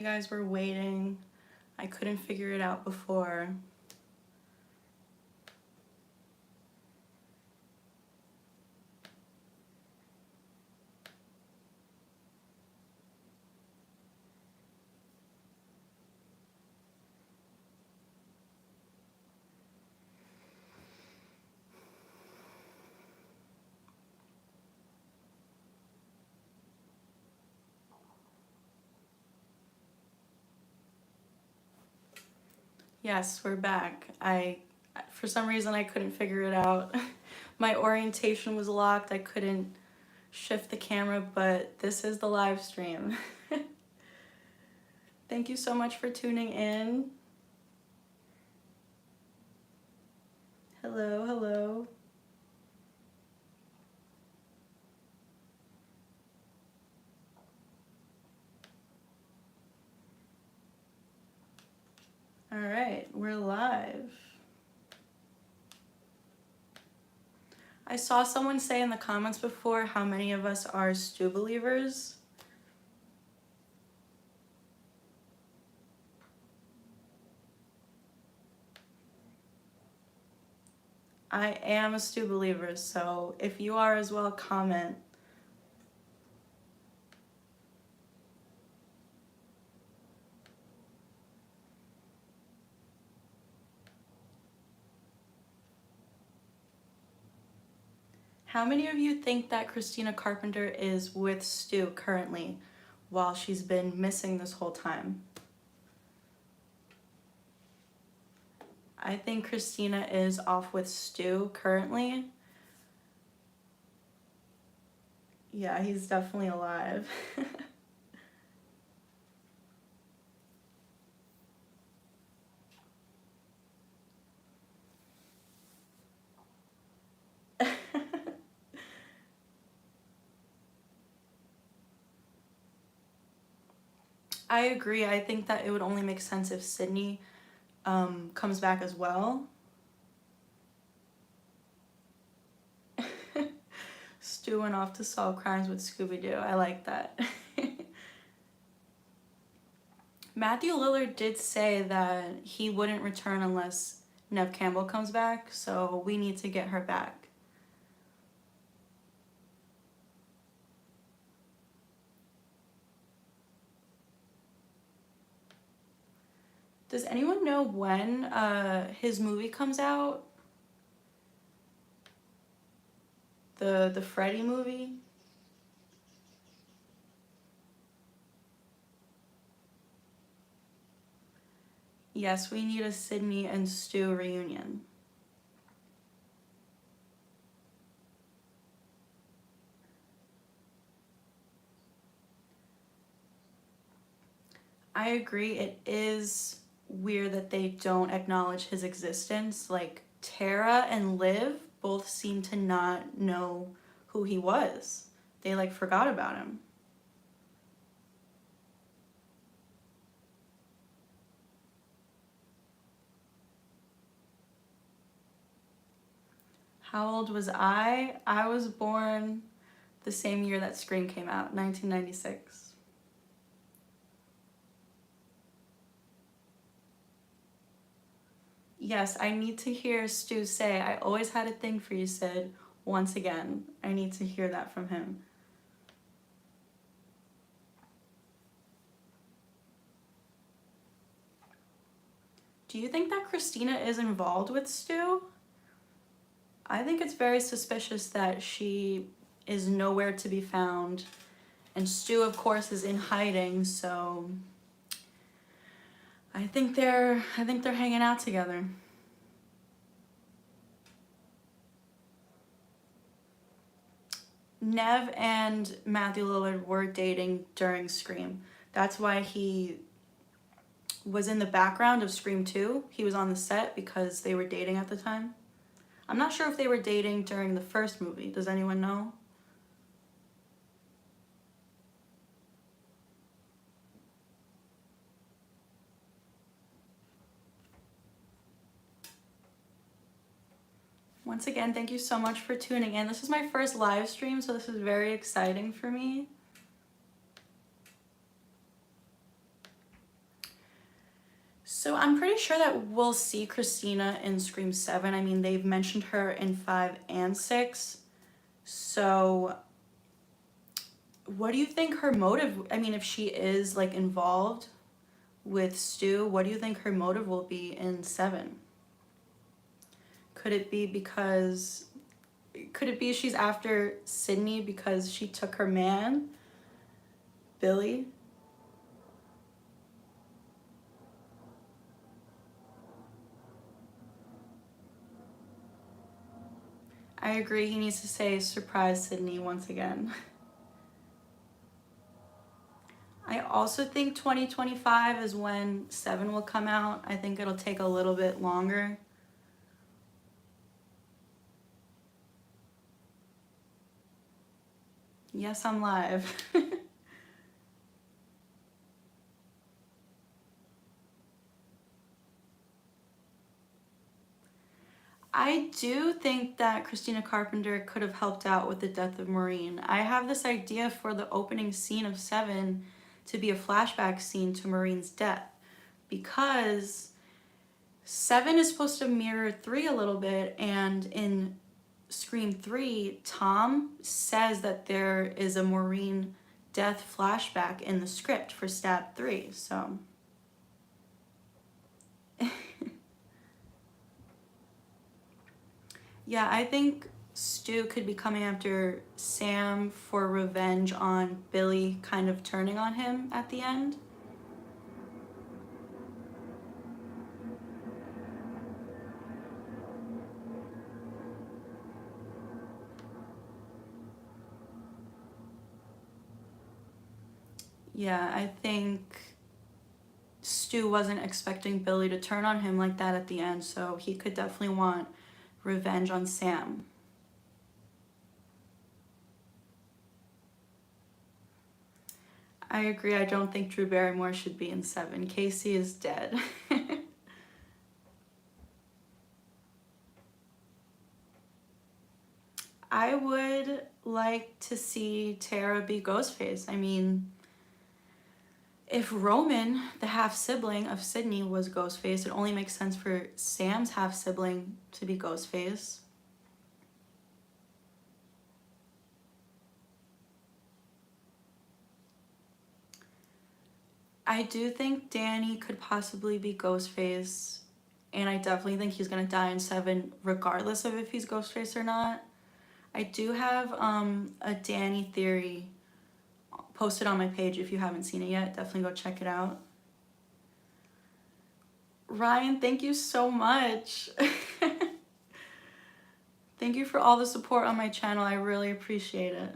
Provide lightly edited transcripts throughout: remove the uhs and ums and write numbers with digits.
You guys were waiting. I couldn't figure it out before. Yes, we're back. For some reason, I couldn't figure it out. My orientation was locked. I couldn't shift the camera, but this is the live stream. Thank you so much for tuning in. Hello, hello. All right, we're live. I saw someone say in the comments before how many of us are Stu believers. I am a Stu believer, so if you are as well, comment. How many of you think that Christina Carpenter is with Stu currently while she's been missing this whole time? I think Christina is off with Stu currently. Yeah, he's definitely alive. I agree. I think that it would only make sense if Sydney comes back as well. Stu went off to solve crimes with Scooby-Doo. I like that. Matthew Lillard did say that he wouldn't return unless Neve Campbell comes back, so we need to get her back. Does anyone know when his movie comes out? The Freddy movie? Yes, we need a Sydney and Stu reunion. I agree. It is weird that they don't acknowledge his existence. Like, Tara and Liv both seem to not know who he was. They, like, forgot about him. How old was I? I was born the same year that Scream came out, 1996. Yes, I need to hear Stu say, "I always had a thing for you, Sid," once again. I need to hear that from him. Do you think that Christina is involved with Stu? I think it's very suspicious that she is nowhere to be found. And Stu, of course, is in hiding, so I think they're hanging out together. Neve and Matthew Lillard were dating during Scream. That's why he was in the background of Scream 2. He was on the set because they were dating at the time. I'm not sure if they were dating during the first movie. Does anyone know? Once again, thank you so much for tuning in. This is my first live stream, so this is very exciting for me. So I'm pretty sure that we'll see Christina in Scream 7. I mean, they've mentioned her in 5 and 6. So what do you think her motive, I mean, if she is like involved with Stu, what do you think her motive will be in 7? Could it be because, could it be she's after Sydney because she took her man, Billy? I agree, he needs to say surprise Sydney once again. I also think 2025 is when 7 will come out. I think it'll take a little bit longer. Yes, I'm live. I do think that Christina Carpenter could have helped out with the death of Maureen. I have this idea for the opening scene of 7 to be a flashback scene to Maureen's death, because 7 is supposed to mirror 3 a little bit, and in Scream 3, Tom says that there is a Maureen death flashback in the script for Stab 3, so... Yeah, I think Stu could be coming after Sam for revenge on Billy kind of turning on him at the end. Yeah, I think Stu wasn't expecting Billy to turn on him like that at the end, so he could definitely want revenge on Sam. I agree, I don't think Drew Barrymore should be in 7. Casey is dead. I would like to see Tara be Ghostface. I mean, if Roman, the half-sibling of Sydney, was Ghostface, it only makes sense for Sam's half-sibling to be Ghostface. I do think Danny could possibly be Ghostface, and I definitely think he's gonna die in 7 regardless of if he's Ghostface or not. I do have a Danny theory posted on my page. If you haven't seen it yet, definitely go check it out. Ryan, thank you so much. Thank you for all the support on my channel. I really appreciate it.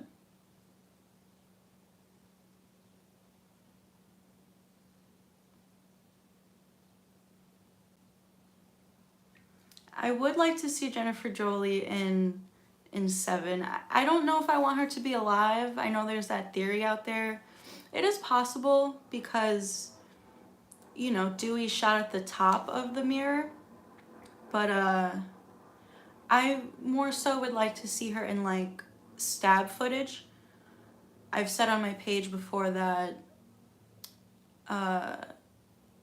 I would like to see Jennifer Jolie in 7. I don't know if I want her to be alive. I know there's that theory out there. It is possible because, you know, Dewey shot at the top of the mirror, but I more so would like to see her in like stab footage. I've said on my page before that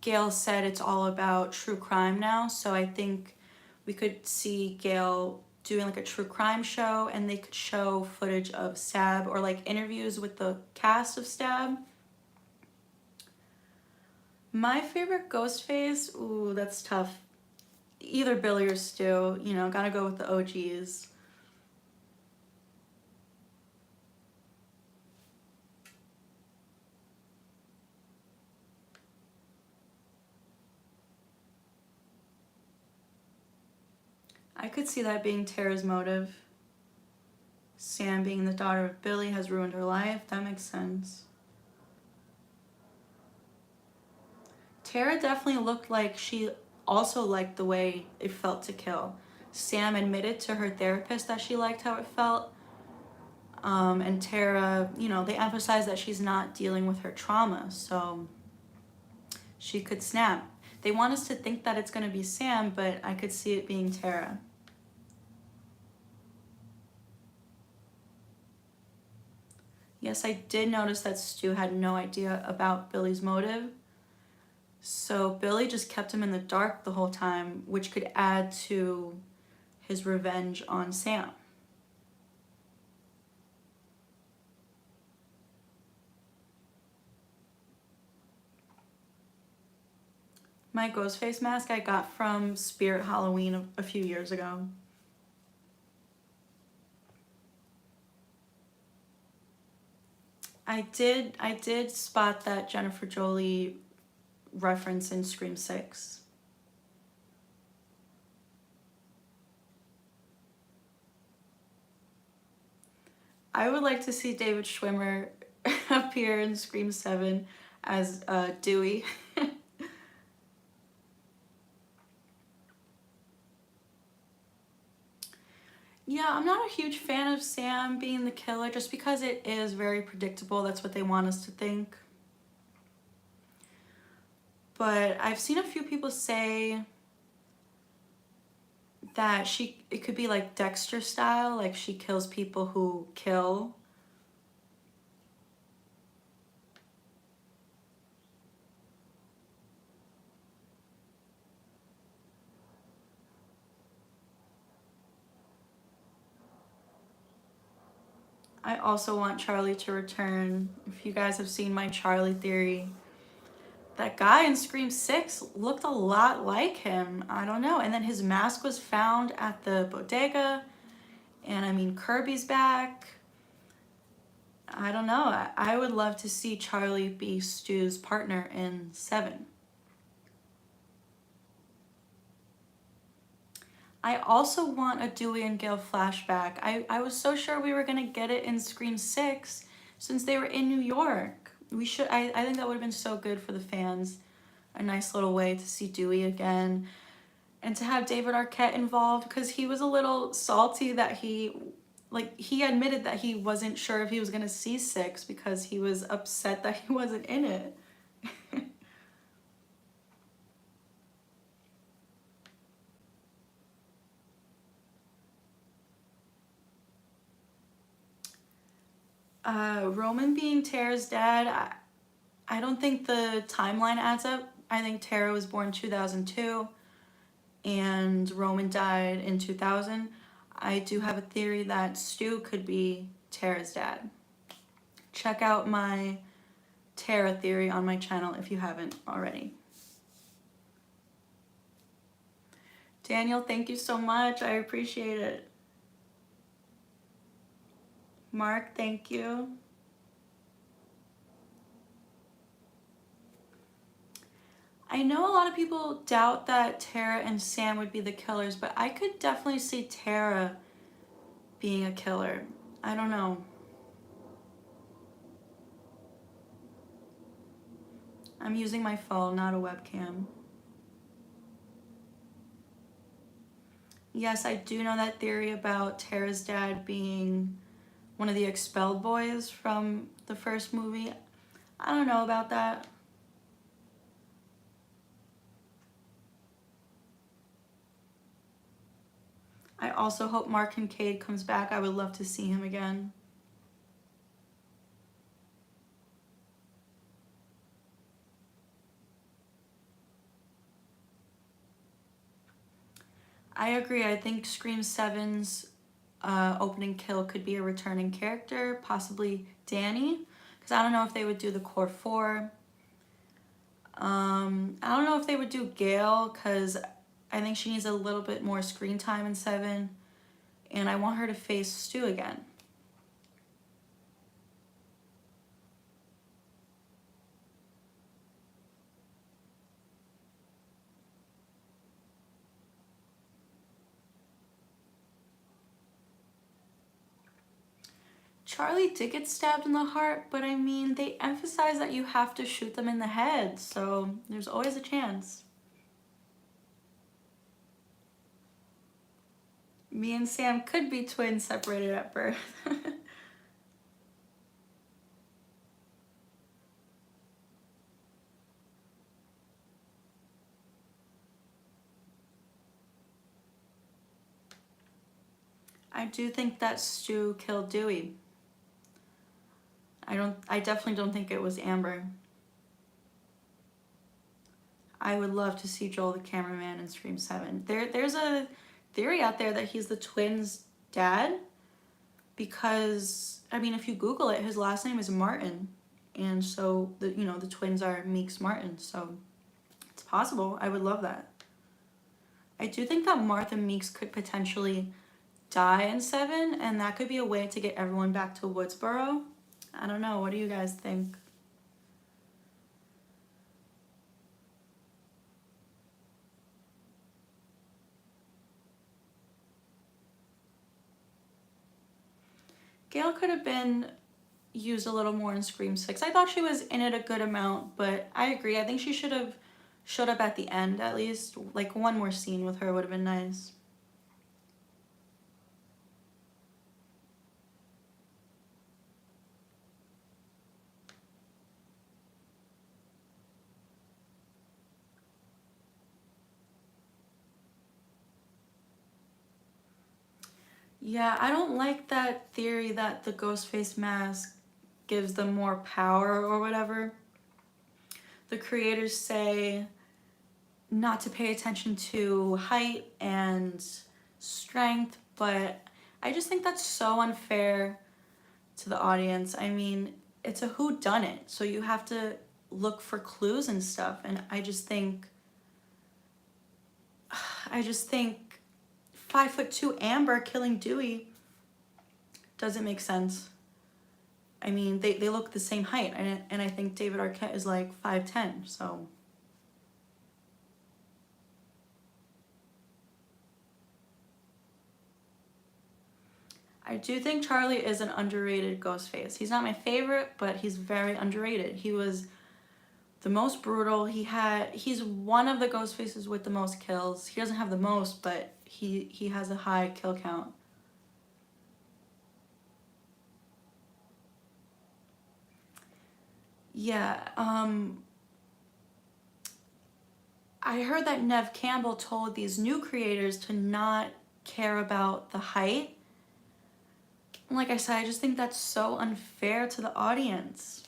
Gail said it's all about true crime now, so I think we could see Gail doing like a true crime show, and they could show footage of Stab or like interviews with the cast of Stab. My favorite Ghostface, ooh, that's tough. Either Billy or Stu, you know, gotta go with the OGs. I could see that being Tara's motive. Sam being the daughter of Billy has ruined her life. That makes sense. Tara definitely looked like she also liked the way it felt to kill. Sam admitted to her therapist that she liked how it felt. And Tara, you know, they emphasize that she's not dealing with her trauma, so she could snap. They want us to think that it's going to be Sam, but I could see it being Tara. Yes, I did notice that Stu had no idea about Billy's motive. So So Billy just kept him in the dark the whole time, which could add to his revenge on Sam. My Ghostface mask I got from Spirit Halloween a few years ago. I did spot that Jennifer Jolie reference in Scream 6. I would like to see David Schwimmer appear in Scream 7 as Dewey. Yeah, I'm not a huge fan of Sam being the killer just because it is very predictable. That's what they want us to think. But I've seen a few people say that it could be like Dexter style, like she kills people who kill. I also want Charlie to return. If you guys have seen my Charlie theory, that guy in Scream 6 looked a lot like him. I don't know. And then his mask was found at the bodega. And I mean, Kirby's back. I don't know. I would love to see Charlie be Stu's partner in 7. I also want a Dewey and Gale flashback. I was so sure we were going to get it in Scream 6 since they were in New York. I think that would have been so good for the fans. A nice little way to see Dewey again. And to have David Arquette involved, because he was a little salty that he admitted that he wasn't sure if he was going to see 6 because he was upset that he wasn't in it. Roman being Tara's dad, I don't think the timeline adds up. I think Tara was born 2002 and Roman died in 2000. I do have a theory that Stu could be Tara's dad. Check out my Tara theory on my channel if you haven't already. Daniel, thank you so much. I appreciate it. Mark, thank you. I know a lot of people doubt that Tara and Sam would be the killers, but I could definitely see Tara being a killer. I don't know. I'm using my phone, not a webcam. Yes, I do know that theory about Tara's dad being one of the expelled boys from the first movie. I don't know about that. I also hope Mark Kincaid comes back. I would love to see him again. I agree. I think Scream 7's opening kill could be a returning character, possibly Danny, because I don't know if they would do the core 4. I don't know if they would do Gail, because I think she needs a little bit more screen time in 7, and I want her to face Stu again. Charlie did get stabbed in the heart, but I mean, they emphasize that you have to shoot them in the head, so there's always a chance. Me and Sam could be twins separated at birth. I do think that Stu killed Dewey. I definitely don't think it was Amber. I would love to see Joel the cameraman in Scream 7. There's a theory out there that he's the twins' dad because, I mean, if you Google it, his last name is Martin. And so, the twins are Meeks Martin. So it's possible. I would love that. I do think that Martha Meeks could potentially die in 7, and that could be a way to get everyone back to Woodsboro. I don't know. What do you guys think? Gail could have been used a little more in Scream 6. I thought she was in it a good amount, but I agree. I think she should have showed up at the end at least. Like, one more scene with her would have been nice. Yeah, I don't like that theory that the Ghostface mask gives them more power or whatever. The creators say not to pay attention to height and strength, but I just think that's so unfair to the audience. I mean, it's a whodunit, so you have to look for clues and stuff, and I just think 5'2" Amber killing Dewey doesn't make sense. I mean, they look the same height, and I think David Arquette is like 5'10", so. I do think Charlie is an underrated Ghostface. He's not my favorite, but he's very underrated. He was the most brutal. He's one of the Ghostfaces with the most kills. He doesn't have the most, but he has a high kill count. Yeah, I heard that Nev Campbell told these new creators to not care about the height. And like I said, I just think that's so unfair to the audience.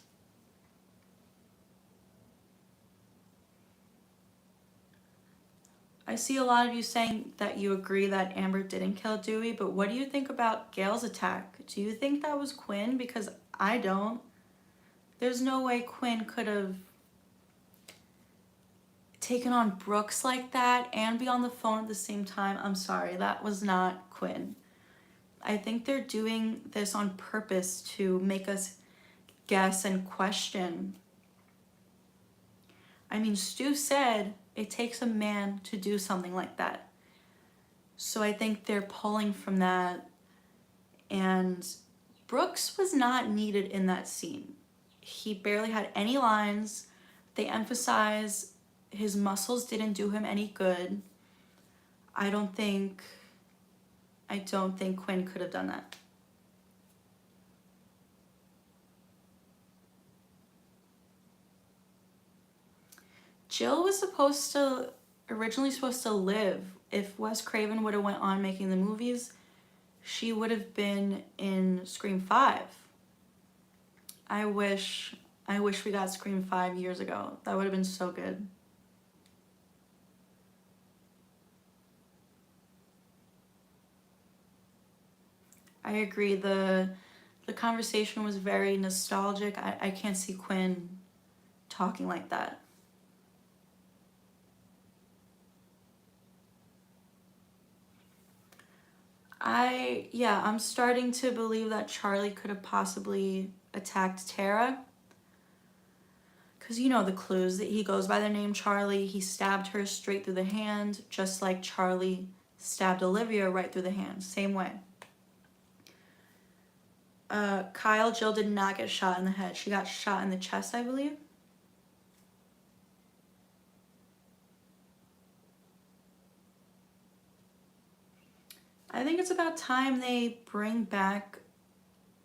I see a lot of you saying that you agree that Amber didn't kill Dewey, but what do you think about Gail's attack? Do you think that was Quinn? Because I don't. There's no way Quinn could have taken on Brooks like that and be on the phone at the same time. I'm sorry, that was not Quinn. I think they're doing this on purpose to make us guess and question. I mean, Stu said it takes a man to do something like that. So I think they're pulling from that. And Brooks was not needed in that scene. He barely had any lines. They emphasize his muscles didn't do him any good. I don't think Quinn could have done that. Jill was originally supposed to live. If Wes Craven would have went on making the movies, she would have been in Scream 5. I wish we got Scream 5 years ago. That would have been so good. I agree. The conversation was very nostalgic. I can't see Quinn talking like that. I'm starting to believe that Charlie could have possibly attacked Tara. Because you know the clues, that he goes by the name Charlie. He stabbed her straight through the hand, just like Charlie stabbed Olivia right through the hand. Same way. Jill did not get shot in the head. She got shot in the chest, I believe. I think it's about time they bring back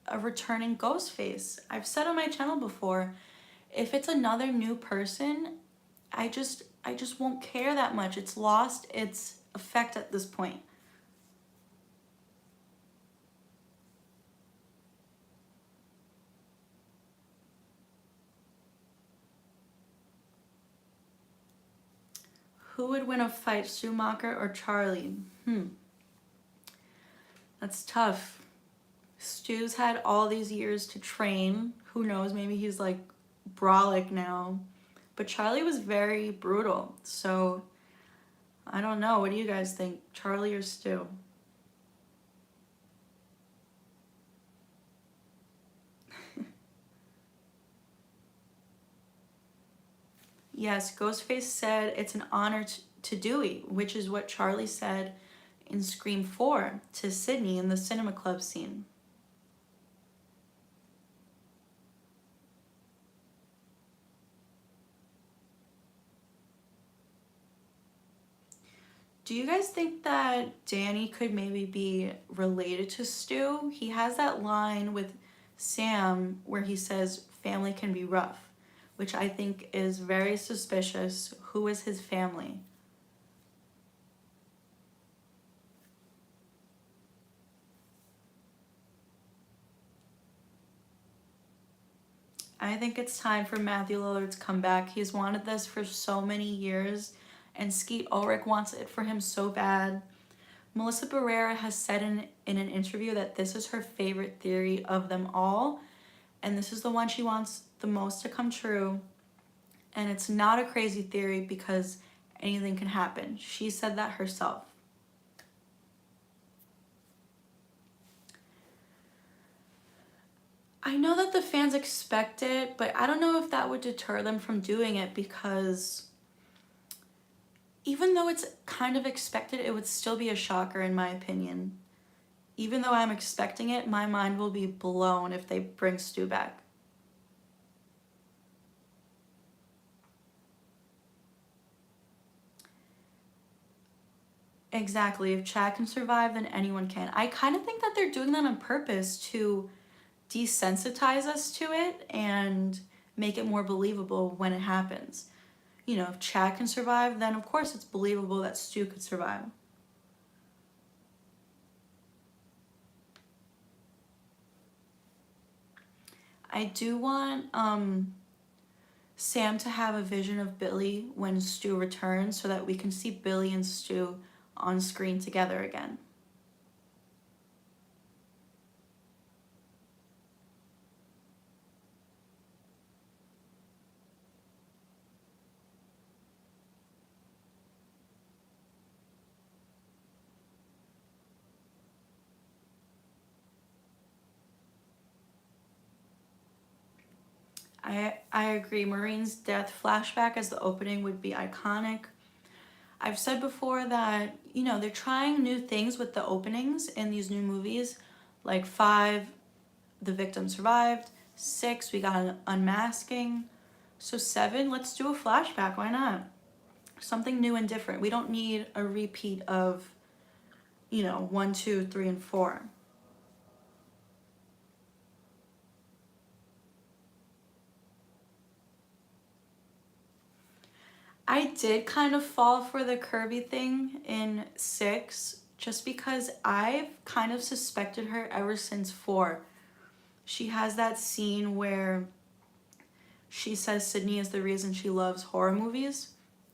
a returning Ghostface. I've said on my channel before, if it's another new person, I just won't care that much. It's lost its effect at this point. Who would win a fight, Schumacher or Charlie? That's tough. Stu's had all these years to train. Who knows, maybe he's like brolic now. But Charlie was very brutal. So I don't know. What do you guys think? Charlie or Stu? Yes, Ghostface said it's an honor to Dewey, which is what Charlie said in Scream 4 to Sydney in the cinema club scene. Do you guys think that Danny could maybe be related to Stu? He has that line with Sam where he says family can be rough, which I think is very suspicious. Who is his family? I think it's time for Matthew Lillard's comeback. He's wanted this for so many years, and Skeet Ulrich wants it for him so bad. Melissa Barrera has said in an interview that this is her favorite theory of them all, and this is the one she wants the most to come true. And it's not a crazy theory because anything can happen. She said that herself. I know that the fans expect it, but I don't know if that would deter them from doing it, because even though it's kind of expected, it would still be a shocker in my opinion. Even though I'm expecting it, my mind will be blown if they bring Stu back. Exactly. If Chad can survive, then anyone can. I kind of think that they're doing that on purpose to desensitize us to it and make it more believable when it happens. You know, if Chad can survive, then of course it's believable that Stu could survive. I do want Sam to have a vision of Billy when Stu returns so that we can see Billy and Stu on screen together again. I agree. Maureen's death flashback as the opening would be iconic. I've said before that, you know, they're trying new things with the openings in these new movies. Like 5, the victim survived. 6, we got an unmasking. So 7, let's do a flashback. Why not? Something new and different. We don't need a repeat of, you know, 1, 2, 3, and 4. I did kind of fall for the Kirby thing in 6 just because I've kind of suspected her ever since 4. She has that scene where she says Sydney is the reason she loves horror movies.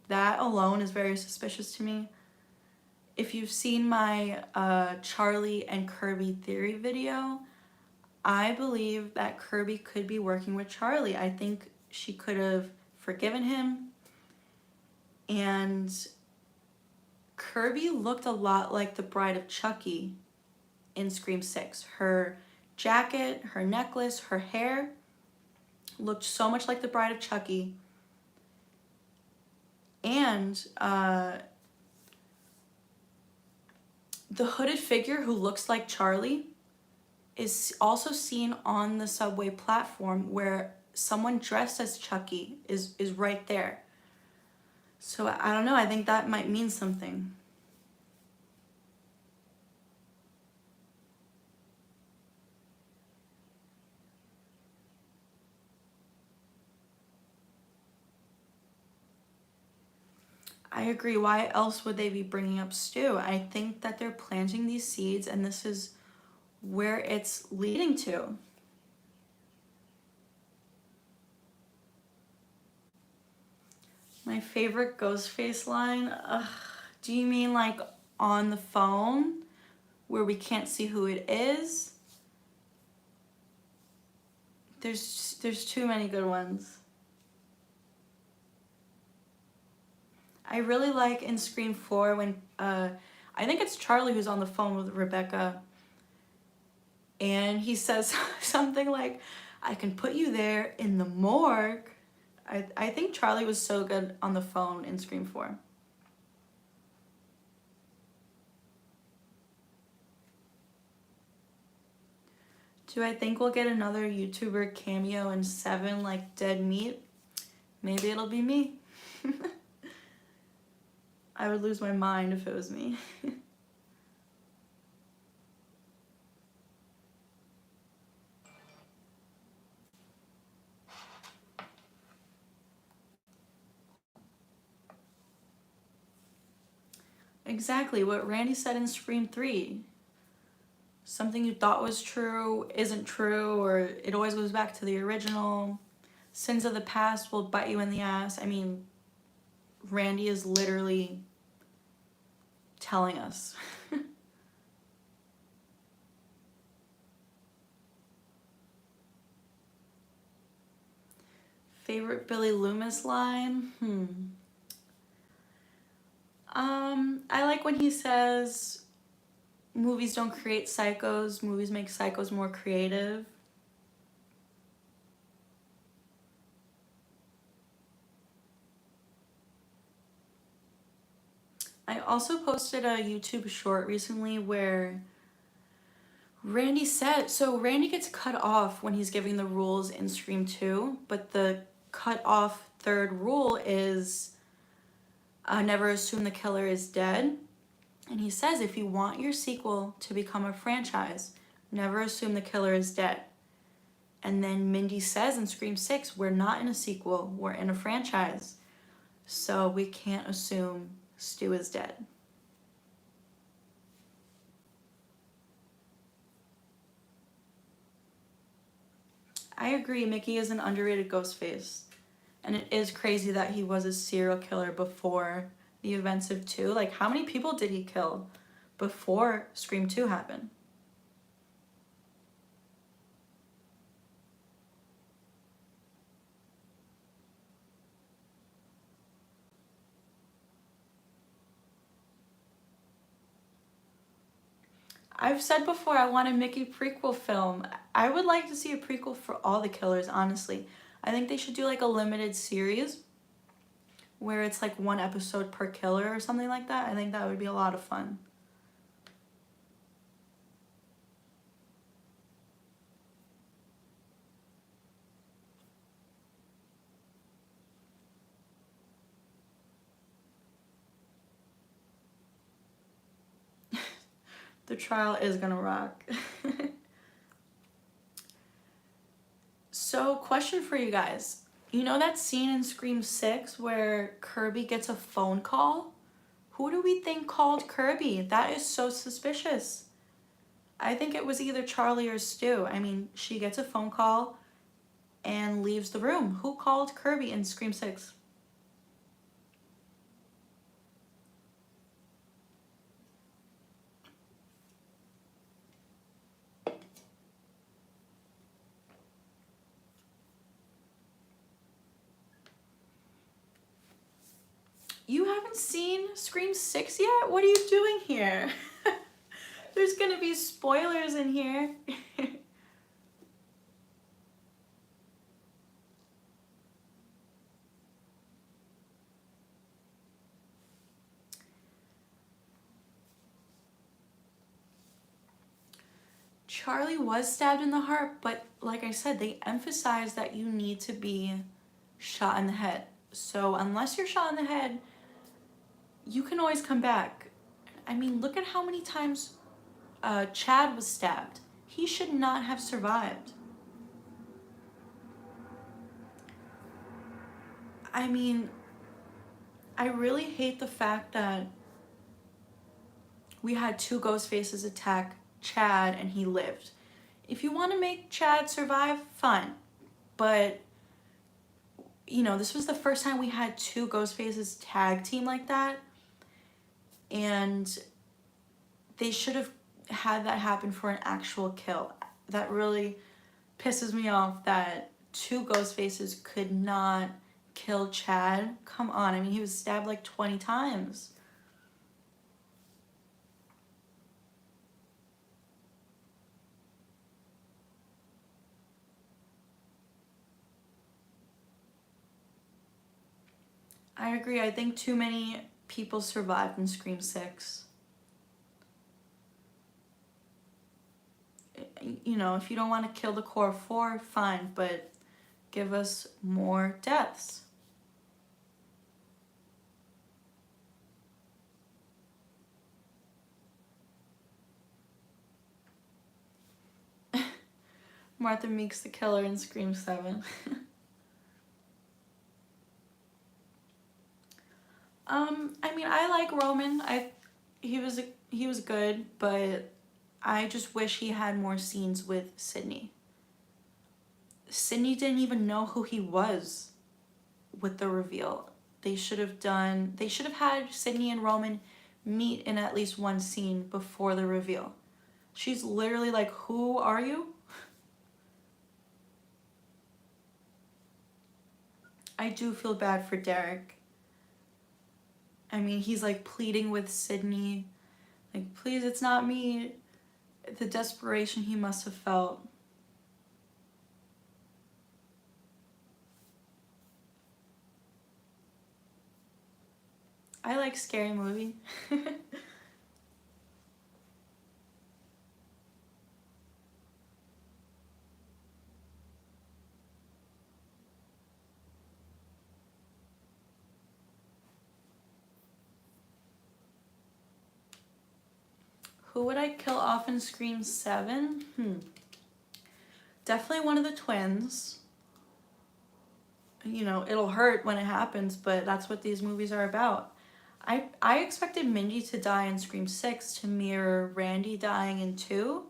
That alone is very suspicious to me. If you've seen my Charlie and Kirby theory video, I believe that Kirby could be working with Charlie. I think she could have forgiven him. And Kirby looked a lot like the Bride of Chucky in Scream 6. Her jacket, her necklace, her hair looked so much like the Bride of Chucky. And the hooded figure who looks like Charlie is also seen on the subway platform where someone dressed as Chucky is right there. So I don't know, I think that might mean something. I agree. Why else would they be bringing up Stu? I think that they're planting these seeds and this is where it's leading to. My favorite Ghostface line? Do you mean like on the phone where we can't see who it is? There's too many good ones. I really like in Scream 4 when I think it's Charlie who's on the phone with Rebecca, and he says something like, "I can put you there in the morgue." I think Charlie was so good on the phone in Scream 4. Do I think we'll get another YouTuber cameo in 7 like Dead Meat? Maybe it'll be me. I would lose my mind if it was me. Exactly what Randy said in Scream 3. Something you thought was true isn't true, or it always goes back to the original. Sins of the past will bite you in the ass. I mean, Randy is literally telling us. Favorite Billy Loomis line? I like when he says, movies don't create psychos, movies make psychos more creative. I also posted a YouTube short recently where Randy said, so Randy gets cut off when he's giving the rules in Scream 2, but the cut off third rule is never assume the killer is dead. And he says, if you want your sequel to become a franchise, never assume the killer is dead. And then Mindy says in Scream 6, we're not in a sequel, we're in a franchise. So we can't assume Stu is dead. I agree, Mickey is an underrated Ghostface. And it is crazy that he was a serial killer before the events of 2. Like, how many people did he kill before Scream 2 happened? I've said before I want a Mickey prequel film. I would like to see a prequel for all the killers, honestly. I think they should do like a limited series where it's like 1 episode per killer or something like that. I think that would be a lot of fun. The trial is gonna rock. So, question for you guys. You know that scene in Scream 6 where Kirby gets a phone call? Who do we think called Kirby? That is so suspicious. I think it was either Charlie or Stu. I mean, she gets a phone call and leaves the room. Who called Kirby in Scream 6? You haven't seen Scream 6 yet? What are you doing here? There's gonna be spoilers in here. Charlie was stabbed in the heart, but like I said, they emphasize that you need to be shot in the head. So unless you're shot in the head, you can always come back. I mean, look at how many times Chad was stabbed. He should not have survived. I mean, I really hate the fact that we had 2 ghost faces attack Chad and he lived. If you want to make Chad survive, fine. But you know, this was the first time we had two Ghostfaces tag team like that. And they should have had that happen for an actual kill. That really pisses me off that two Ghostfaces could not kill Chad. Come on, I mean, he was stabbed like 20 times. I agree. I think too many people survived in Scream 6. You know, if you don't want to kill the core 4, fine, but give us more deaths. Martha Meek's the killer in Scream 7. I mean, I like Roman. He was good, but I just wish he had more scenes with Sydney. Sydney didn't even know who he was with the reveal. They should have had Sydney and Roman meet in at least one scene before the reveal. She's literally like, "Who are you?" I do feel bad for Derek. I mean, he's like pleading with Sydney, like, "Please, it's not me." The desperation he must have felt. I like Scary Movie. Who would I kill off in Scream 7? Definitely one of the twins. You know, it'll hurt when it happens, but that's what these movies are about. I expected Mindy to die in Scream 6 to mirror Randy dying in 2.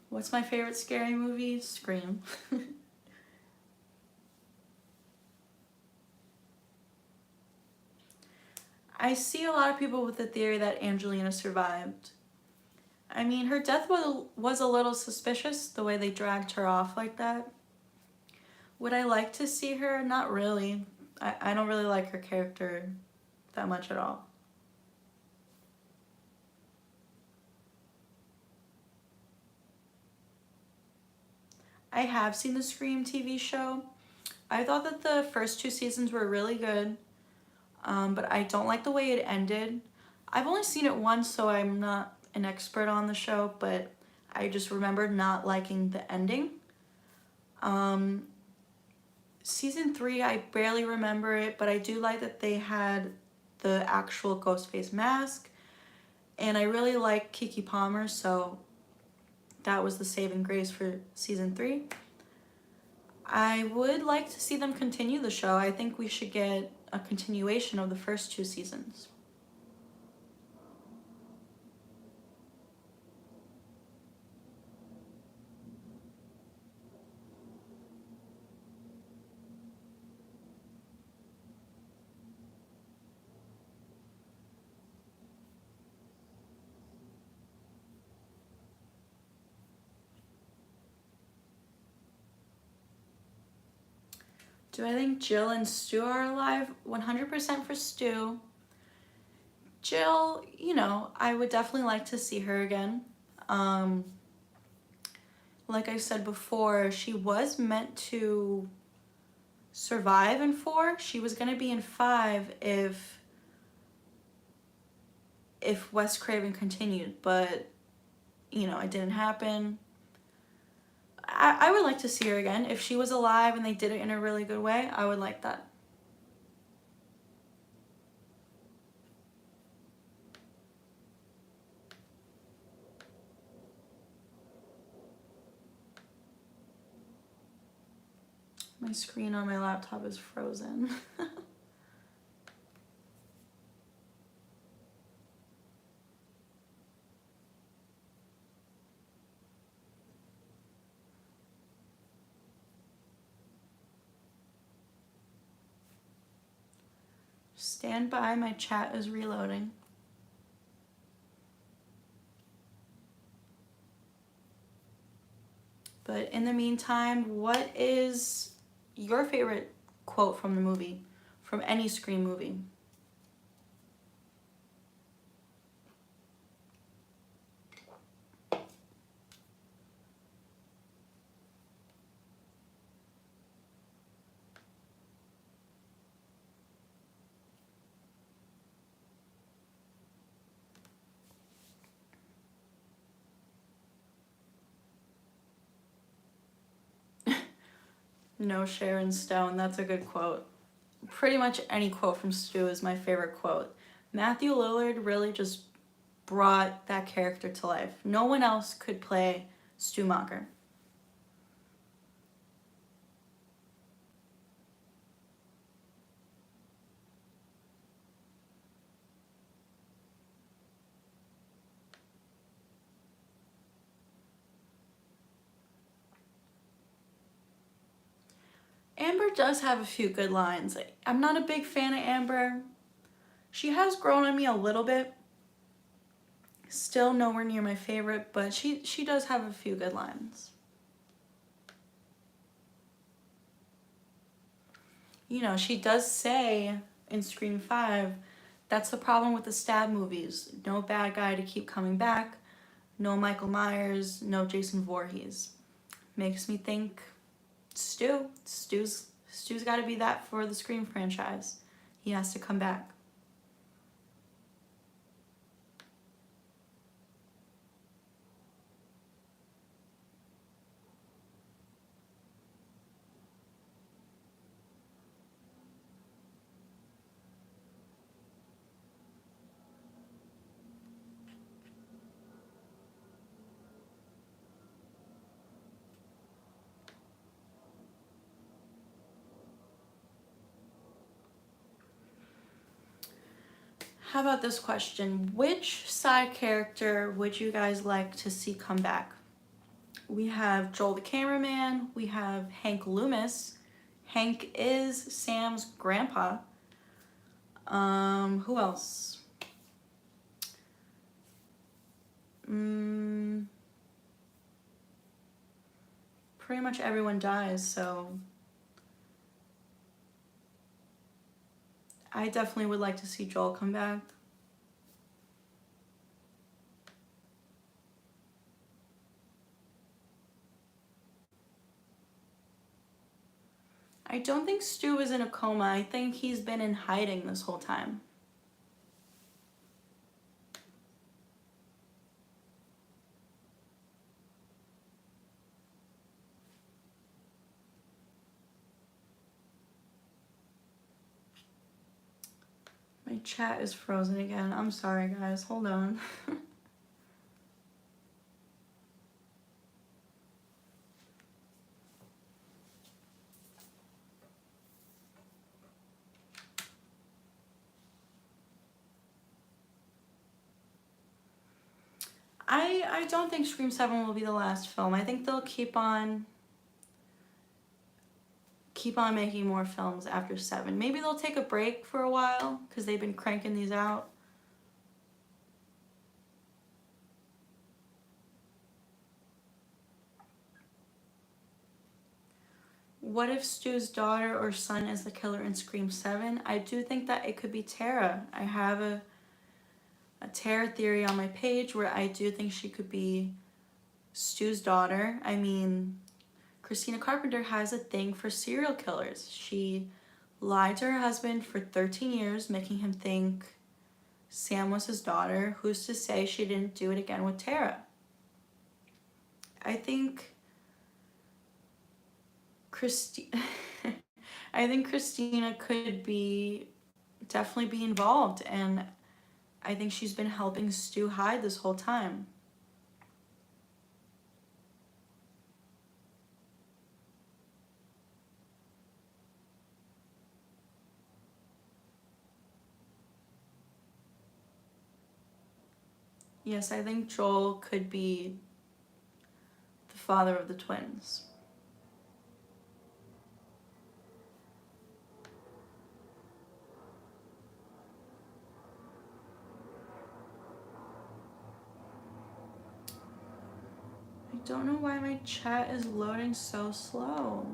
What's my favorite scary movie? Scream. I see a lot of people with the theory that Angelina survived. I mean, her death was a little suspicious, the way they dragged her off like that. Would I like to see her? Not really. I don't really like her character that much at all. I have seen the Scream TV show. I thought that the first 2 seasons were really good, but I don't like the way it ended. I've only seen it once, so I'm not an expert on the show, but I just remember not liking the ending. Season 3, I barely remember it, but I do like that they had the actual Ghostface mask, and I really like Keke Palmer, so that was the saving grace for season 3. I would like to see them continue the show. I think we should get a continuation of the first 2 seasons. Do I think Jill and Stu are alive? 100% for Stu. Jill, you know, I would definitely like to see her again. Like I said before, she was meant to survive in 4. She was going to be in 5 if Wes Craven continued, but, you know, it didn't happen. I would like to see her again. If she was alive and they did it in a really good way, I would like that. My screen on my laptop is frozen. Stand by, my chat is reloading. But in the meantime, what is your favorite quote from the movie? From any Scream movie? No Sharon Stone, that's a good quote. Pretty much any quote from Stu is my favorite quote. Matthew Lillard really just brought that character to life. No one else could play Stu Macher. Amber does have a few good lines. I'm not a big fan of Amber. She has grown on me a little bit. Still nowhere near my favorite, but she does have a few good lines. You know, she does say in Scream 5, that's the problem with the stab movies. No bad guy to keep coming back. No Michael Myers, no Jason Voorhees. Makes me think Stu's got to be that for the Scream franchise. He has to come back. How about this question? Which side character would you guys like to see come back? We have Joel the cameraman. We have Hank Loomis. Hank is Sam's grandpa. Who else? Pretty much everyone dies, so I definitely would like to see Joel come back. I don't think Stu is in a coma. I think he's been in hiding this whole time. My chat is frozen again. I'm sorry, guys. Hold on. I don't think Scream 7 will be the last film. I think they'll keep on making more films after 7. Maybe they'll take a break for a while because they've been cranking these out. What if Stu's daughter or son is the killer in Scream 7? I do think that it could be Tara. I have a Tara theory on my page where I do think she could be Stu's daughter. I mean, Christina Carpenter has a thing for serial killers. She lied to her husband for 13 years, making him think Sam was his daughter. Who's to say she didn't do it again with Tara? I think I think Christina could definitely be involved, and I think she's been helping Stu hide this whole time. Yes, I think Joel could be the father of the twins. don't know why my chat is loading so slow.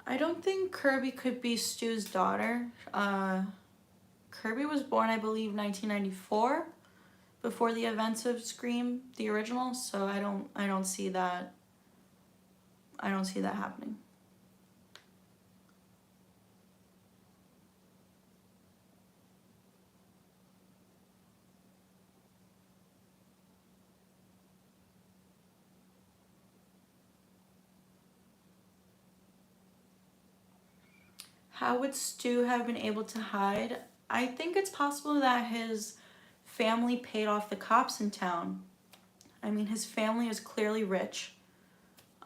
I don't think Kirby could be Stu's daughter. Kirby was born, I believe, 1994, before the events of Scream, the original. So I don't see that. I don't see that happening. How would Stu have been able to hide? I think it's possible that his family paid off the cops in town. I mean, his family is clearly rich.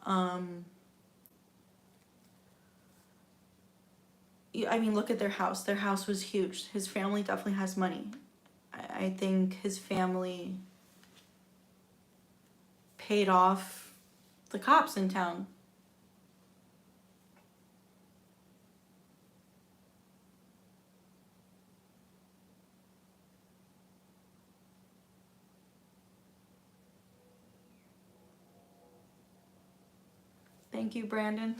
I mean, look at their house. Their house was huge. His family definitely has money. I think his family paid off the cops in town. Thank you, Brandon.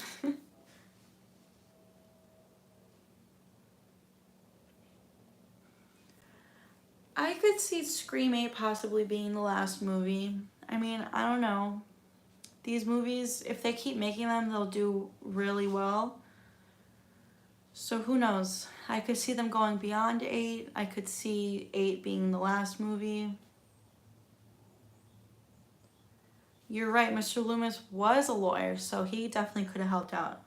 I could see Scream 8 possibly being the last movie. I mean, I don't know. These movies, if they keep making them, they'll do really well. So who knows? I could see them going beyond 8. I could see 8 being the last movie. You're right, Mr. Loomis was a lawyer, so he definitely could have helped out.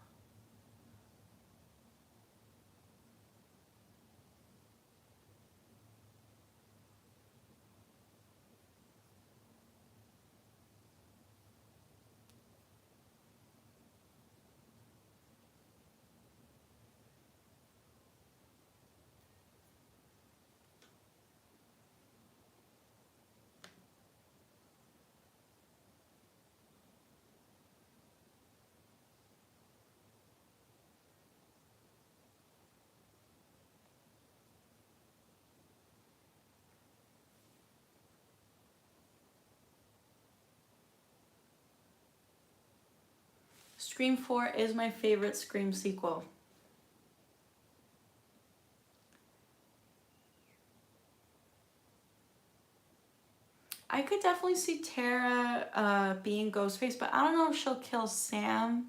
Scream 4 is my favorite Scream sequel. I could definitely see Tara being Ghostface, but I don't know if she'll kill Sam.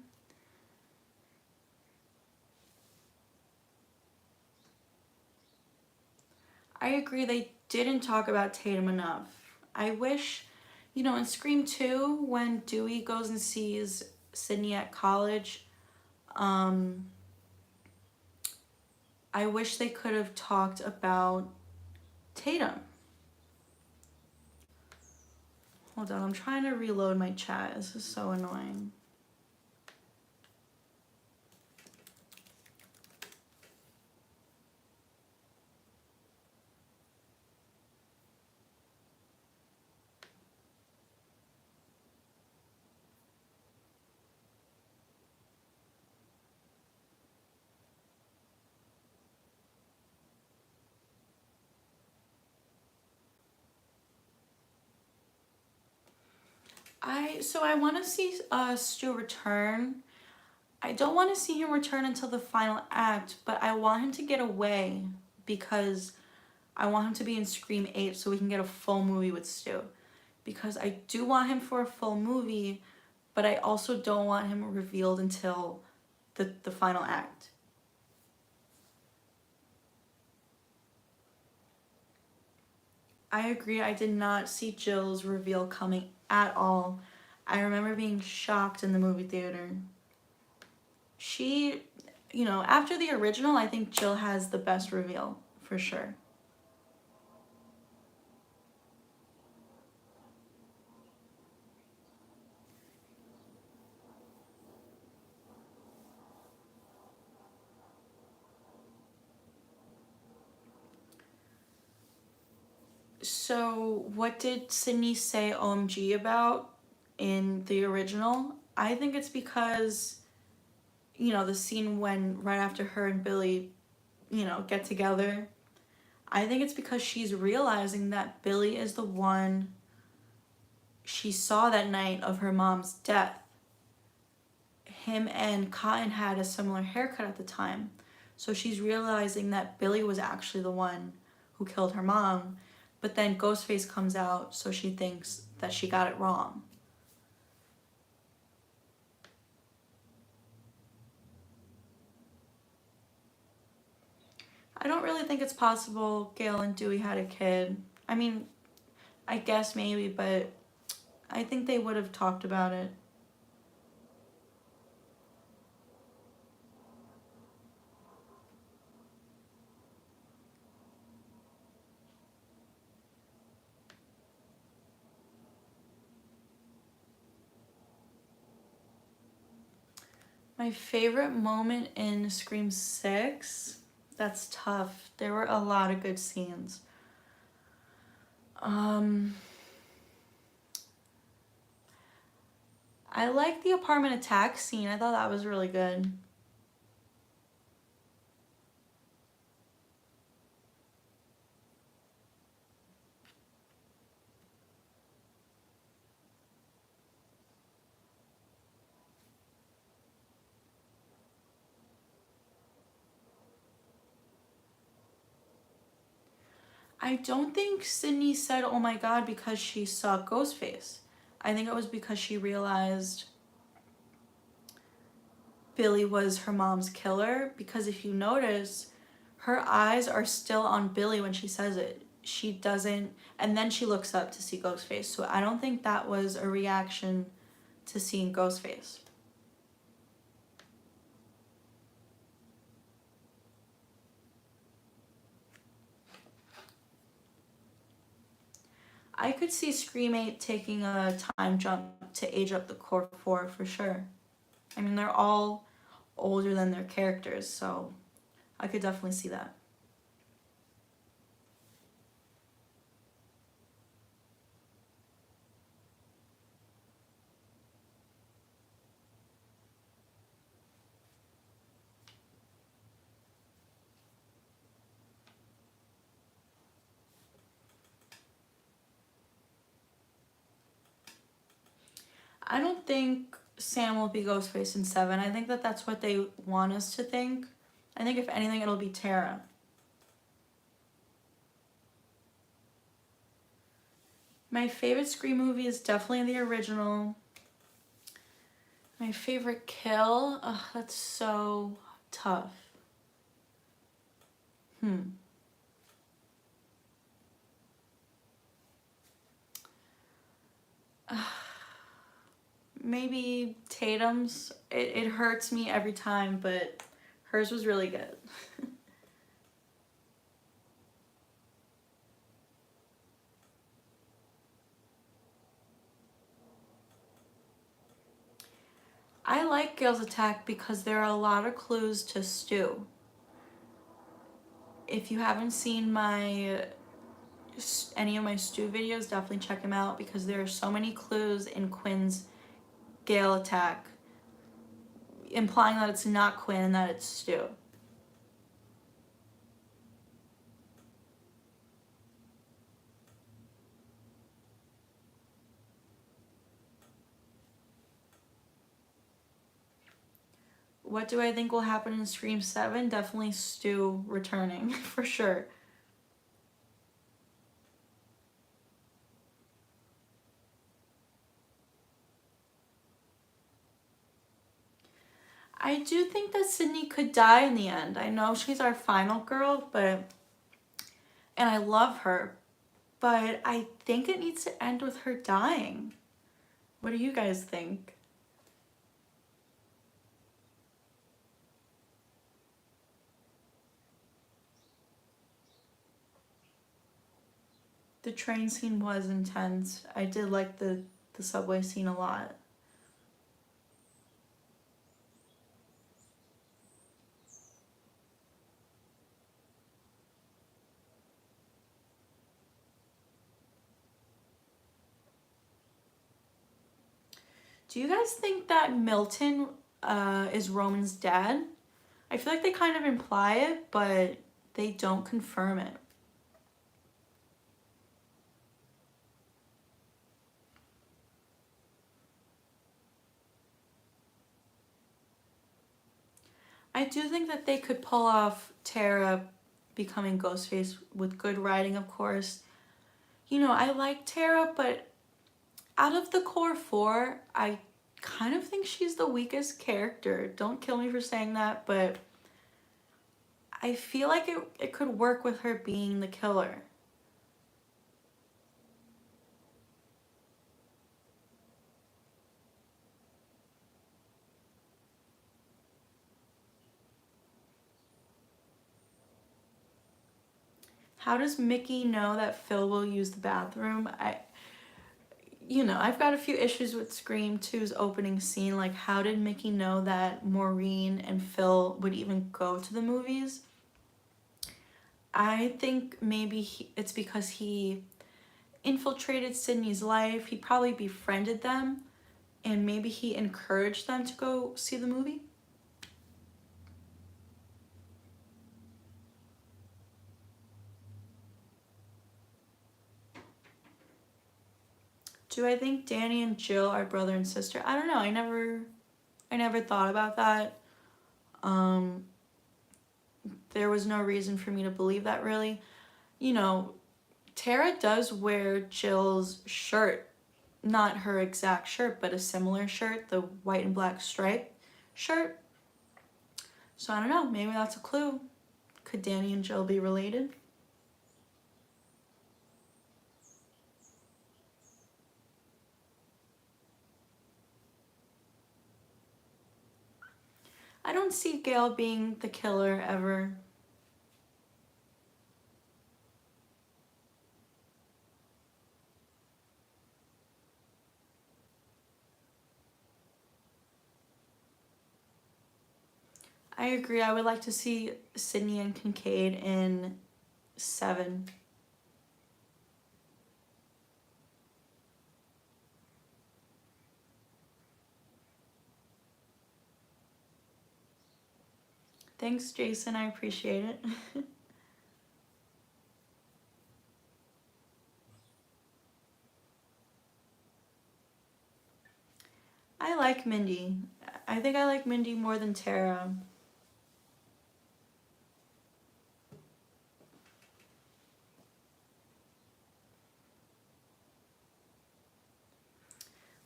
I agree, they didn't talk about Tatum enough. I wish, in Scream 2, when Dewey goes and sees Sydney at college, I wish they could have talked about Tatum. Hold on, I'm trying to reload my chat. This is so annoying. I want to see Stu return. I don't want to see him return until the final act, but I want him to get away because I want him to be in Scream 8 so we can get a full movie with Stu. Because I do want him for a full movie, but I also don't want him revealed until the final act. I agree, I did not see Jill's reveal coming at all. I remember being shocked in the movie theater. She, after the original, I think Jill has the best reveal, for sure. So, what did Sydney say OMG about in the original? I think it's because, the scene when right after her and Billy, get together. I think it's because she's realizing that Billy is the one she saw that night of her mom's death. Him and Cotton had a similar haircut at the time. So she's realizing that Billy was actually the one who killed her mom. But then Ghostface comes out, so she thinks that she got it wrong. I don't really think it's possible Gail and Dewey had a kid. I mean, I guess maybe, but I think they would have talked about it. My favorite moment in Scream 6? That's tough. There were a lot of good scenes. I like the apartment attack scene. I thought that was really good. I don't think Sydney said, oh my god, because she saw Ghostface. I think it was because she realized Billy was her mom's killer. Because if you notice, her eyes are still on Billy when she says it. She doesn't, and then she looks up to see Ghostface. So I don't think that was a reaction to seeing Ghostface. I could see Scream 8 taking a time jump to age up the core 4 for sure. I mean, they're all older than their characters, so I could definitely see that. I don't think Sam will be Ghostface in 7. I think that that's what they want us to think. I think if anything, it'll be Tara. My favorite Scream movie is definitely the original. My favorite kill? Ugh, that's so tough. Maybe Tatum's. It hurts me every time, but hers was really good. I like Gail's attack because there are a lot of clues to Stu. If you haven't seen any of my Stu videos, definitely check them out because there are so many clues in Quinn's Gail attack, implying that it's not Quinn and that it's Stu. What do I think will happen in Scream 7? Definitely Stu returning, for sure. I do think that Sydney could die in the end. I know she's our final girl, and I love her, but I think it needs to end with her dying. What do you guys think? The train scene was intense. I did like the subway scene a lot. Do you guys think that Milton is Roman's dad? I feel like they kind of imply it, but they don't confirm it. I do think that they could pull off Tara becoming Ghostface with good writing, of course. You know, I like Tara, but out of the core four, I kind of think she's the weakest character. Don't kill me for saying that, but I feel like it could work with her being the killer. How does Mickey know that Phil will use the bathroom? I've got a few issues with Scream 2's opening scene. Like, how did Mickey know that Maureen and Phil would even go to the movies? I think maybe it's because he infiltrated Sydney's life. He probably befriended them, and maybe he encouraged them to go see the movie. Do I think Danny and Jill are brother and sister? I don't know. I never thought about that. There was no reason for me to believe that, really. You know, Tara does wear Jill's shirt. Not her exact shirt, but a similar shirt, the white and black stripe shirt. So I don't know, maybe that's a clue. Could Danny and Jill be related? I don't see Gail being the killer ever. I agree. I would like to see Sydney and Kincaid in 7. Thanks, Jason. I appreciate it. I like Mindy. I think I like Mindy more than Tara.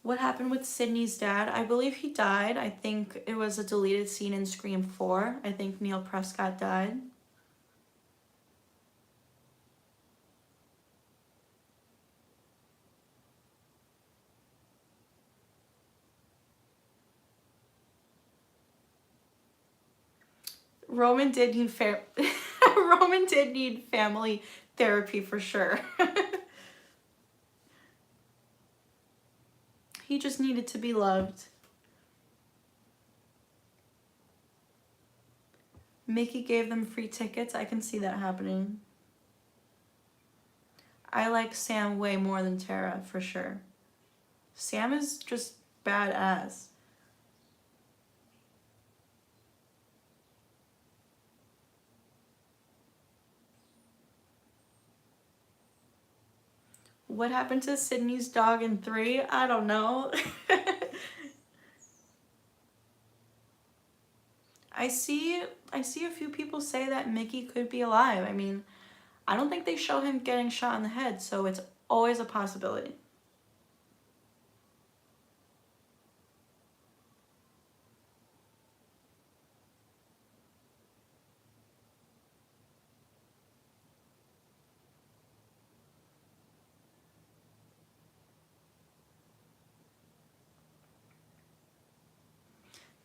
What happened with Sydney's dad? I believe he died. I think it was a deleted scene in Scream 4. I think Neil Prescott died. Roman did need Roman did need family therapy for sure. He just needed to be loved. Mickey gave them free tickets. I can see that happening. I like Sam way more than Tara, for sure. Sam is just badass. What happened to Sydney's dog in 3? I don't know. I see a few people say that Mickey could be alive. I mean, I don't think they show him getting shot in the head, so it's always a possibility.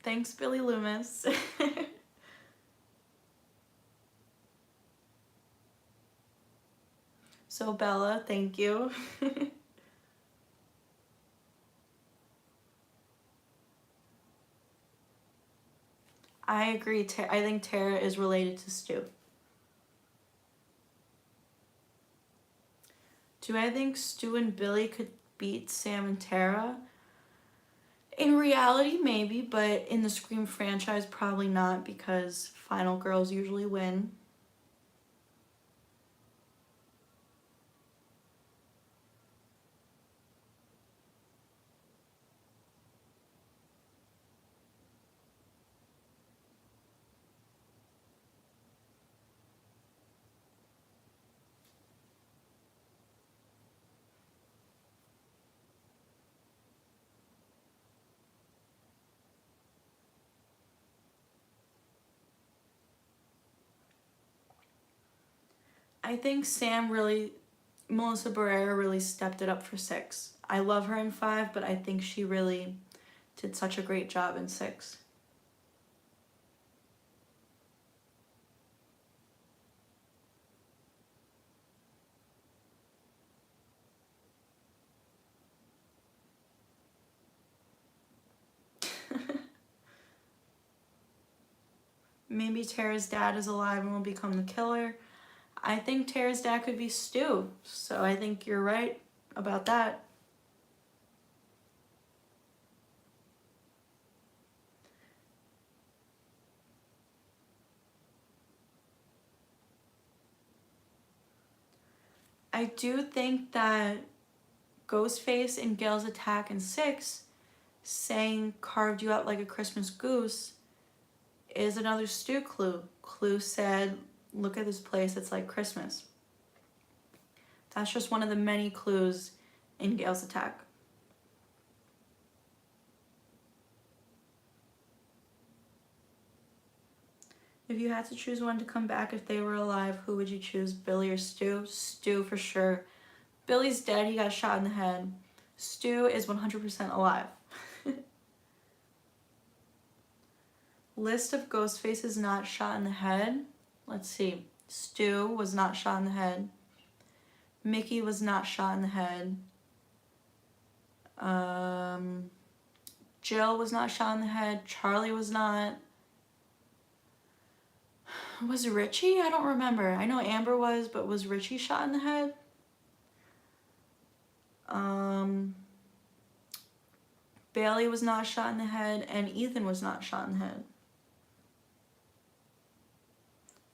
Thanks, Billy Loomis. So Bella, thank you. I agree. I think Tara is related to Stu. Do I think Stu and Billy could beat Sam and Tara? In reality, maybe, but in the Scream franchise, probably not, because final girls usually win. I think Melissa Barrera really stepped it up for 6. I love her in 5, but I think she really did such a great job in 6. Maybe Tara's dad is alive and will become the killer. I think Tara's dad could be Stu, so I think you're right about that. I do think that Ghostface in Gail's attack in 6 saying carved you out like a Christmas goose is another Stu clue. Clue said, look at this place, it's like Christmas. That's just one of the many clues in Gail's attack. If you had to choose one to come back if they were alive, who would you choose, Billy or Stu? Stu for sure. Billy's dead, he got shot in the head. Stu is 100% alive. List of ghost faces not shot in the head. Let's see. Stu was not shot in the head. Mickey was not shot in the head. Jill was not shot in the head. Charlie was not. Was Richie? I don't remember. I know Amber was, but was Richie shot in the head? Bailey was not shot in the head, and Ethan was not shot in the head.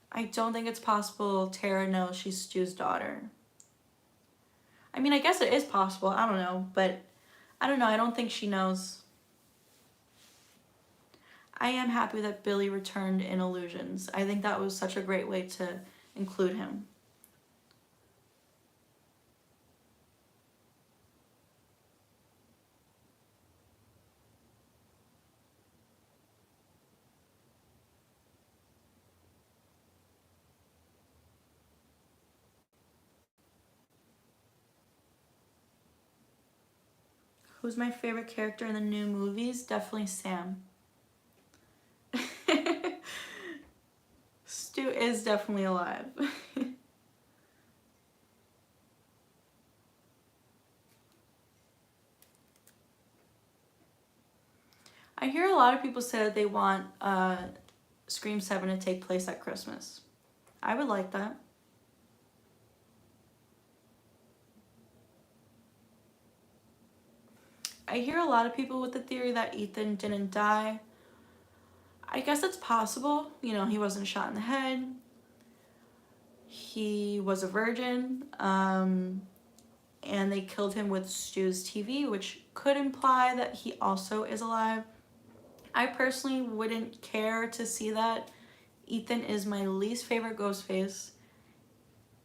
I don't think it's possible Tara knows she's Stu's daughter. I mean, I guess it is possible. I don't know, but I don't know. I don't think she knows. I am happy that Billy returned in Illusions. I think that was such a great way to include him. Who's my favorite character in the new movies? Definitely Sam. Stu is definitely alive. I hear a lot of people say that they want Scream 7 to take place at Christmas. I would like that. I hear a lot of people with the theory that Ethan didn't die. I guess it's possible. You know, he wasn't shot in the head. He was a virgin. And they killed him with Stu's TV, which could imply that he also is alive. I personally wouldn't care to see that. Ethan is my least favorite Ghostface.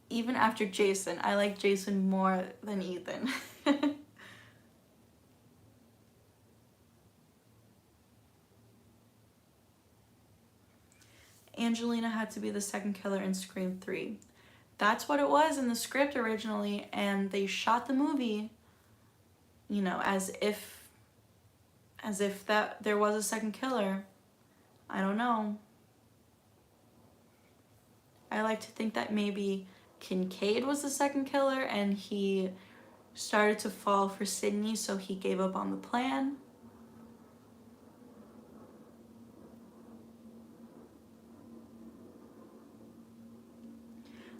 Even after Jason. I like Jason more than Ethan. Angelina had to be the second killer in Scream 3. That's what it was in the script originally, and they shot the movie, you know, as if that there was a second killer. I don't know. I like to think that maybe Kincaid was the second killer and he started to fall for Sydney, so he gave up on the plan.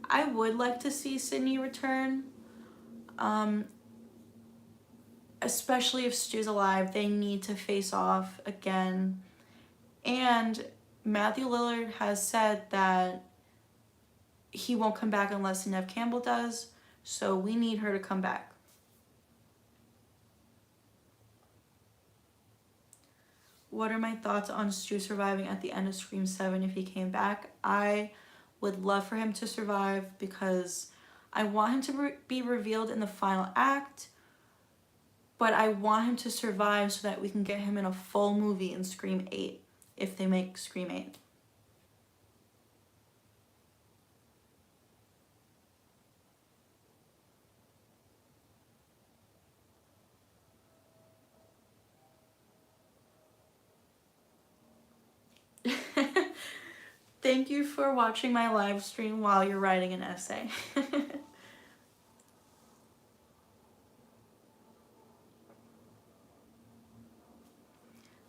I would like to see Sydney return, especially if Stu's alive, they need to face off again. And Matthew Lillard has said that he won't come back unless Neve Campbell does, so we need her to come back. What are my thoughts on Stu surviving at the end of Scream 7 if he came back? I would love for him to survive because I want him to be revealed in the final act, but I want him to survive so that we can get him in a full movie in Scream 8 if they make Scream 8. Thank you for watching my live stream while you're writing an essay.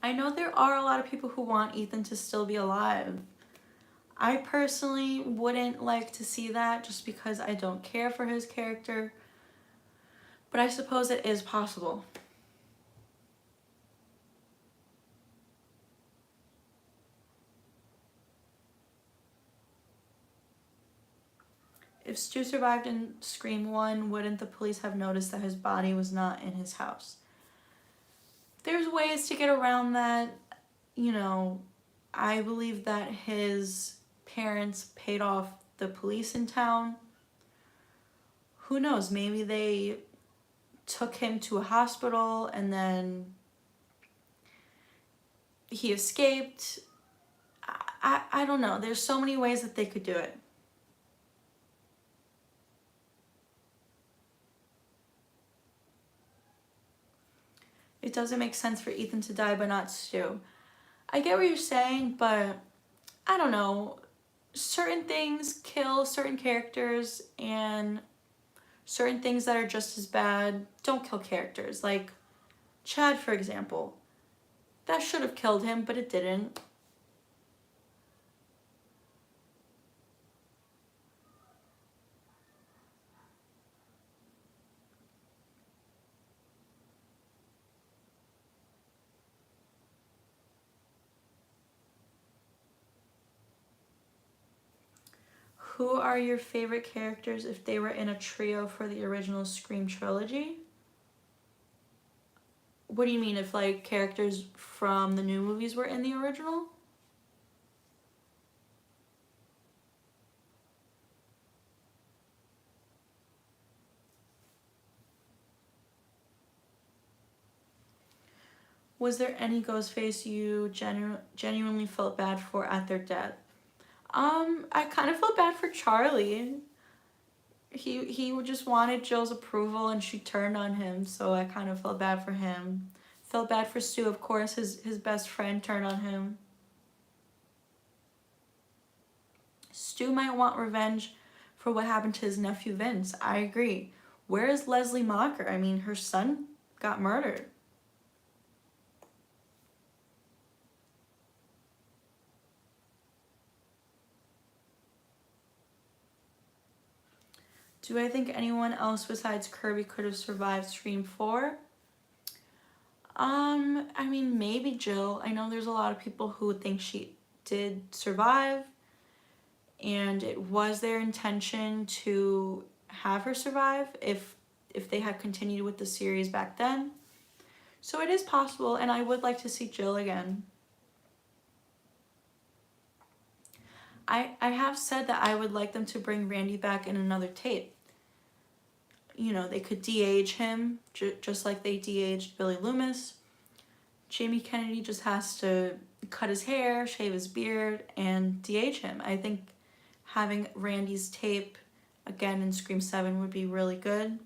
I know there are a lot of people who want Ethan to still be alive. I personally wouldn't like to see that just because I don't care for his character, but I suppose it is possible. If Stu survived in Scream 1, wouldn't the police have noticed that his body was not in his house? There's ways to get around that. You know, I believe that his parents paid off the police in town. Who knows? Maybe they took him to a hospital and then he escaped. I don't know. There's so many ways that they could do it. It doesn't make sense for Ethan to die but not Stu. I get what you're saying, but I don't know. Certain things kill certain characters, and certain things that are just as bad don't kill characters. Like Chad, for example. That should have killed him, but it didn't. Who are your favorite characters if they were in a trio for the original Scream trilogy? What do you mean, if like characters from the new movies were in the original? Was there any Ghostface you genuinely felt bad for at their death? I kind of felt bad for Charlie. He just wanted Jill's approval and she turned on him, so I kind of felt bad for him. Felt bad for Stu, of course, his best friend turned on him. Stu might want revenge for what happened to his nephew Vince. I agree. Where is Leslie Mocker? I mean, her son got murdered. Do I think anyone else besides Kirby could have survived Scream 4? I mean, maybe Jill. I know there's a lot of people who think she did survive, and it was their intention to have her survive if they had continued with the series back then. So it is possible, and I would like to see Jill again. I have said that I would like them to bring Randy back in another tape. You know, they could de-age him, just like they de-aged Billy Loomis. Jamie Kennedy just has to cut his hair, shave his beard, and de-age him. I think having Randy's tape again in Scream 7 would be really good.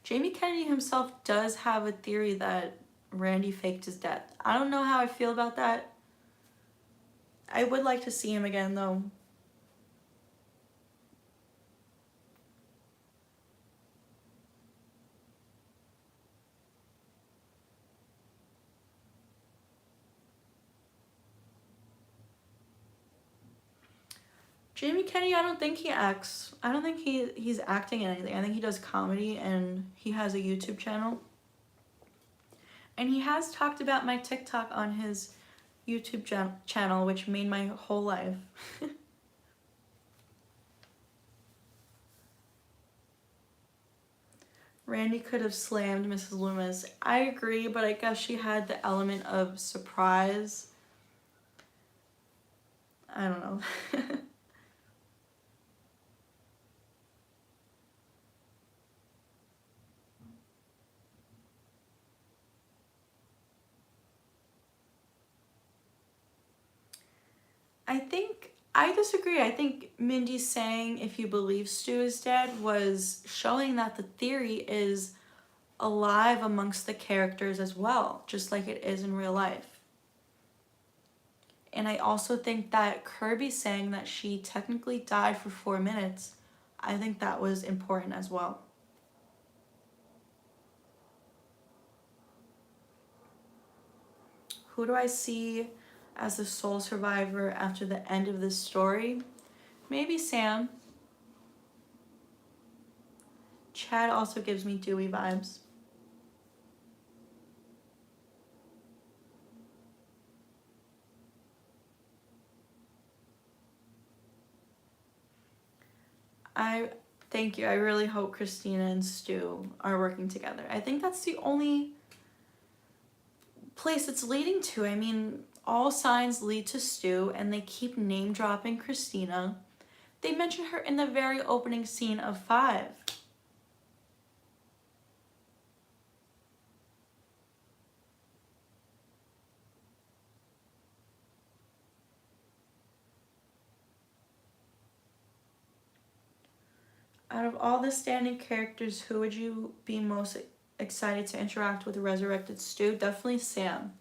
Jamie Kennedy himself does have a theory that Randy faked his death. I don't know how I feel about that. I would like to see him again, though. Jamie Kennedy, I don't think he acts. I don't think he's acting in anything. I think he does comedy and he has a YouTube channel. And he has talked about my TikTok on his YouTube channel, which made my whole life. Randy could have slammed Mrs. Loomis. I agree, but I guess she had the element of surprise. I don't know. I disagree. I think Mindy saying if you believe Stu is dead was showing that the theory is alive amongst the characters as well, just like it is in real life. And I also think that Kirby saying that she technically died for 4 minutes, I think that was important as well. Who do I see as the sole survivor after the end of this story? Maybe Sam. Chad also gives me Dewey vibes. Thank you. I really hope Christina and Stu are working together. I think that's the only place it's leading to. I mean, all signs lead to Stu, and they keep name dropping Christina. They mention her in the very opening scene of 5. Out of all the standing characters, who would you be most excited to interact with resurrected Stu? Definitely Sam.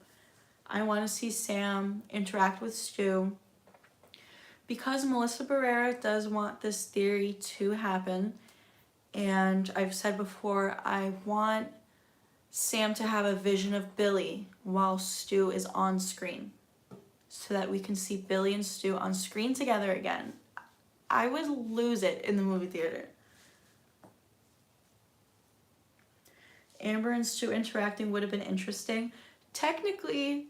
I want to see Sam interact with Stu. Because Melissa Barrera does want this theory to happen, and I've said before, I want Sam to have a vision of Billy while Stu is on screen, so that we can see Billy and Stu on screen together again. I would lose it in the movie theater. Amber and Stu interacting would have been interesting. Technically,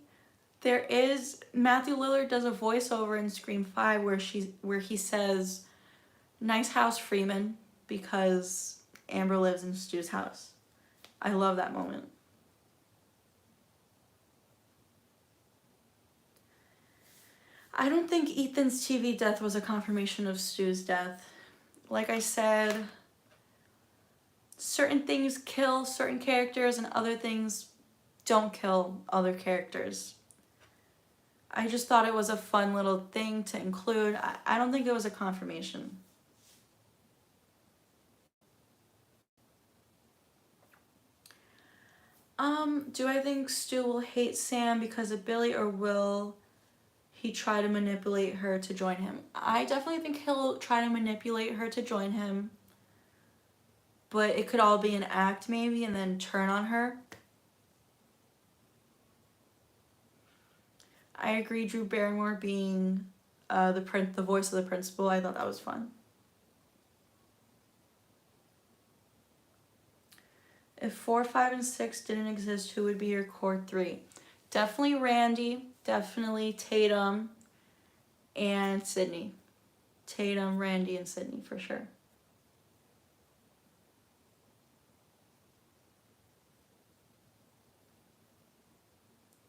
there is Matthew Lillard does a voiceover in Scream 5 where he says, "Nice house, Freeman," because Amber lives in Stu's house. I love that moment. I don't think Ethan's TV death was a confirmation of Stu's death. Like I said, certain things kill certain characters and other things don't kill other characters. I just thought it was a fun little thing to include. I don't think it was a confirmation. Do I think Stu will hate Sam because of Billy, or will he try to manipulate her to join him? I definitely think he'll try to manipulate her to join him, but it could all be an act maybe and then turn on her. I agree, Drew Barrymore being the voice of the principal. I thought that was fun. If 4, 5, and 6 didn't exist, who would be your core 3? Definitely Randy, definitely Tatum, and Sydney. Tatum, Randy, and Sydney for sure.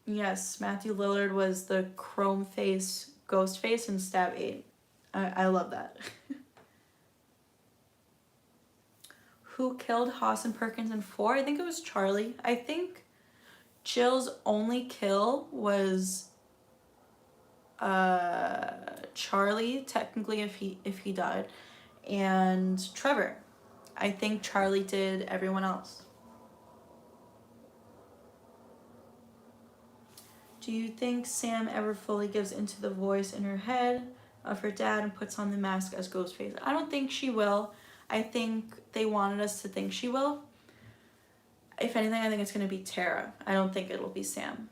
Yes, Matthew Lillard was the chrome face, ghost face in Stab 8. I love that. Who killed Haas and Perkins in 4? I think it was Charlie. I think Jill's only kill was Charlie, technically, if he died, and Trevor. I think Charlie did everyone else. Do you think Sam ever fully gives into the voice in her head of her dad and puts on the mask as Ghostface? I don't think she will. I think they wanted us to think she will. If anything, I think it's going to be Tara. I don't think it'll be Sam.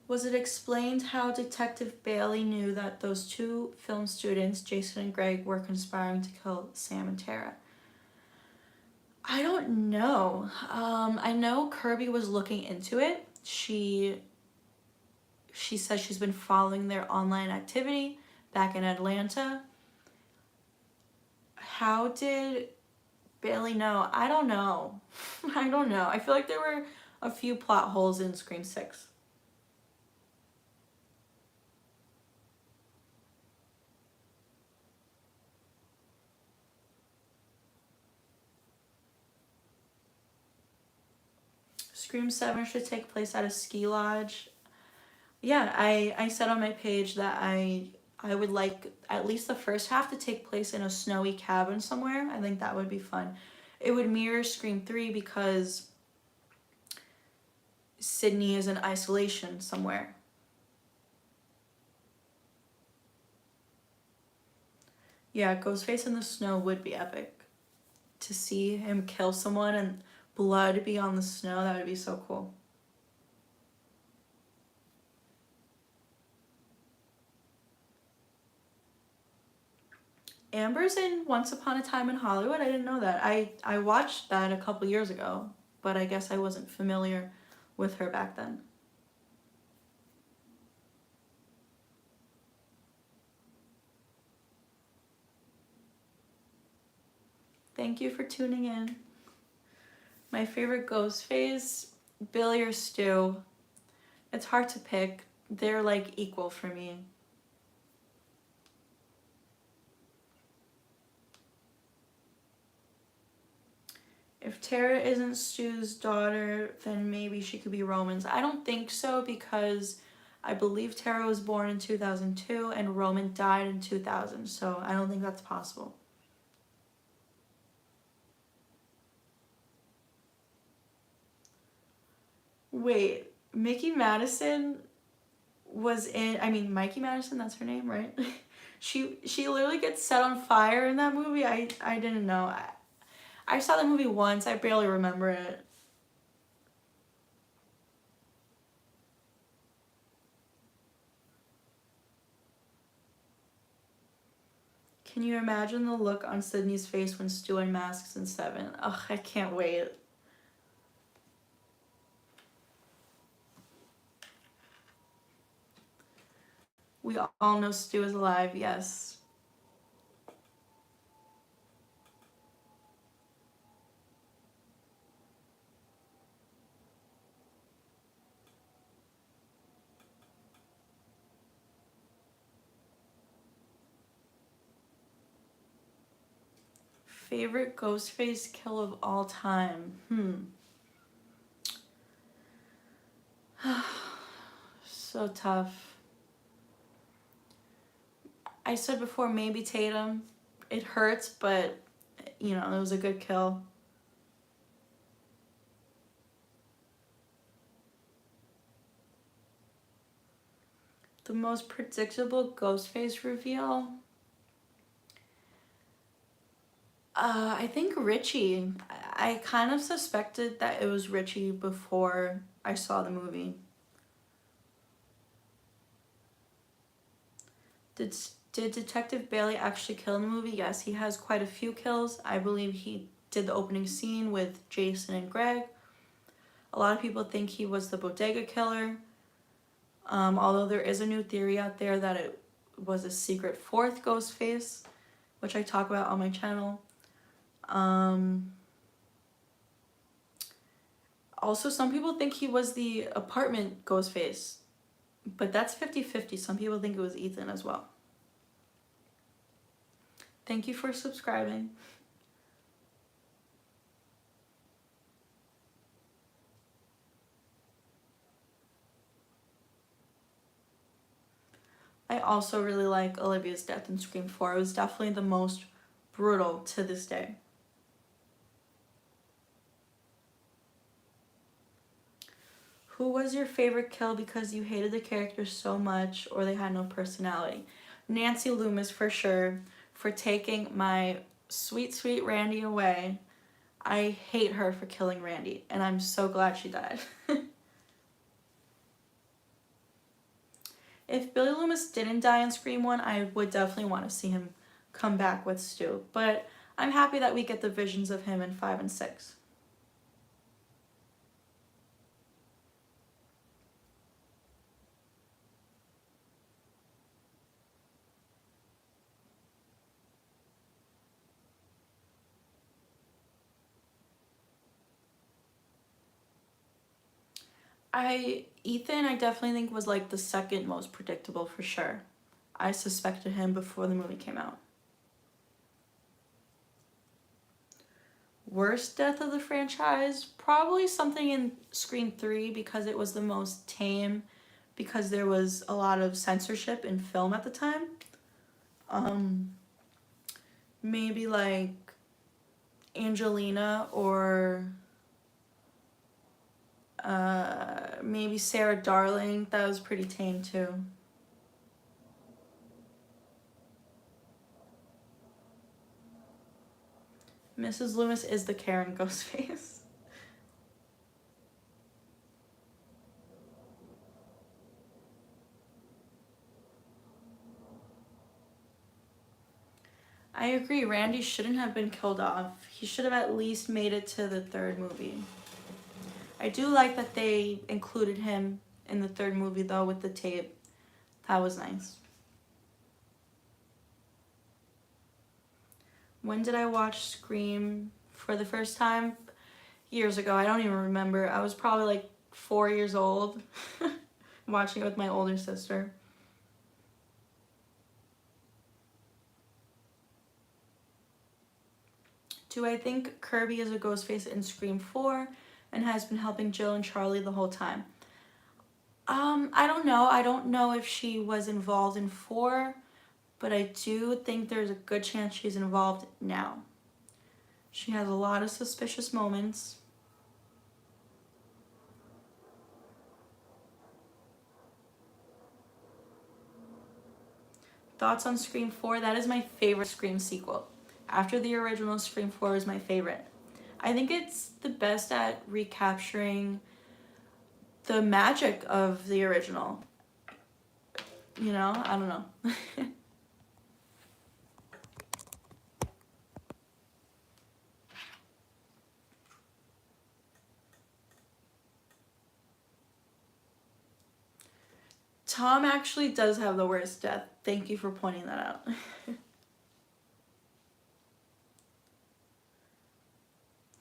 Was it explained how Detective Bailey knew that those 2 film students, Jason and Greg, were conspiring to kill Sam and Tara? I don't know. I know Kirby was looking into it. She says she's been following their online activity back in Atlanta. How did Bailey know? I don't know. I don't know. I feel like there were a few plot holes in Scream 6. Scream 7 should take place at a ski lodge. Yeah, I said on my page that I would like at least the first half to take place in a snowy cabin somewhere. I think that would be fun. It would mirror Scream 3 because Sydney is in isolation somewhere. Yeah, Ghostface in the snow would be epic. To see him kill someone and blood be on the snow, that would be so cool. Amber's in Once Upon a Time in Hollywood. I didn't know that. I watched that a couple years ago, but I guess I wasn't familiar with her back then. Thank you for tuning in. My favorite Ghostface, Billy or Stu. It's hard to pick. They're like equal for me. If Tara isn't Stu's daughter, then maybe she could be Roman's. I don't think so because I believe Tara was born in 2002 and Roman died in 2000, so I don't think that's possible. Wait, Mickey Madison was in, I mean, Mikey Madison, that's her name, right? she literally gets set on fire in that movie. I didn't know. I saw the movie once. I barely remember it. Can you imagine the look on Sydney's face when Stu unmasks in 7? Ugh, I can't wait. We all know Stu is alive, yes. Favorite Ghostface kill of all time? So tough. I said before, maybe Tatum. It hurts, but, you know, it was a good kill. The most predictable Ghostface reveal? I think Richie. I kind of suspected that it was Richie before I saw the movie. Did Detective Bailey actually kill in the movie? Yes, he has quite a few kills. I believe he did the opening scene with Jason and Greg. A lot of people think he was the bodega killer. Although there is a new theory out there that it was a secret fourth Ghostface, which I talk about on my channel. Also, some people think he was the apartment Ghostface, but that's 50-50. Some people think it was Ethan as well. Thank you for subscribing. I also really like Olivia's death in Scream 4. It was definitely the most brutal to this day. Who was your favorite kill because you hated the character so much or they had no personality? Nancy Loomis for sure, for taking my sweet, sweet Randy away. I hate her for killing Randy, and I'm so glad she died. If Billy Loomis didn't die in Scream 1, I would definitely want to see him come back with Stu. But I'm happy that we get the visions of him in 5 and 6. Ethan, I definitely think was like the second most predictable for sure. I suspected him before the movie came out. Worst death of the franchise? Probably something in Scream 3 because it was the most tame, because there was a lot of censorship in film at the time. Maybe like Angelina or maybe Sarah Darling. That was pretty tame too. Mrs. Loomis is the Karen Ghostface. I agree, Randy shouldn't have been killed off. He should have at least made it to the third movie. I do like that they included him in the third movie though with the tape. That was nice. When did I watch Scream for the first time? Years ago. I don't even remember. I was probably like 4 years old watching it with my older sister. Do I think Kirby is a Ghostface in Scream 4 and has been helping Jill and Charlie the whole time? I don't know. I don't know if she was involved in 4, but I do think there's a good chance she's involved now. She has a lot of suspicious moments. Thoughts on Scream 4? That is my favorite Scream sequel. After the original, Scream 4 is my favorite. I think it's the best at recapturing the magic of the original. You know? I don't know. Tom actually does have the worst death. Thank you for pointing that out.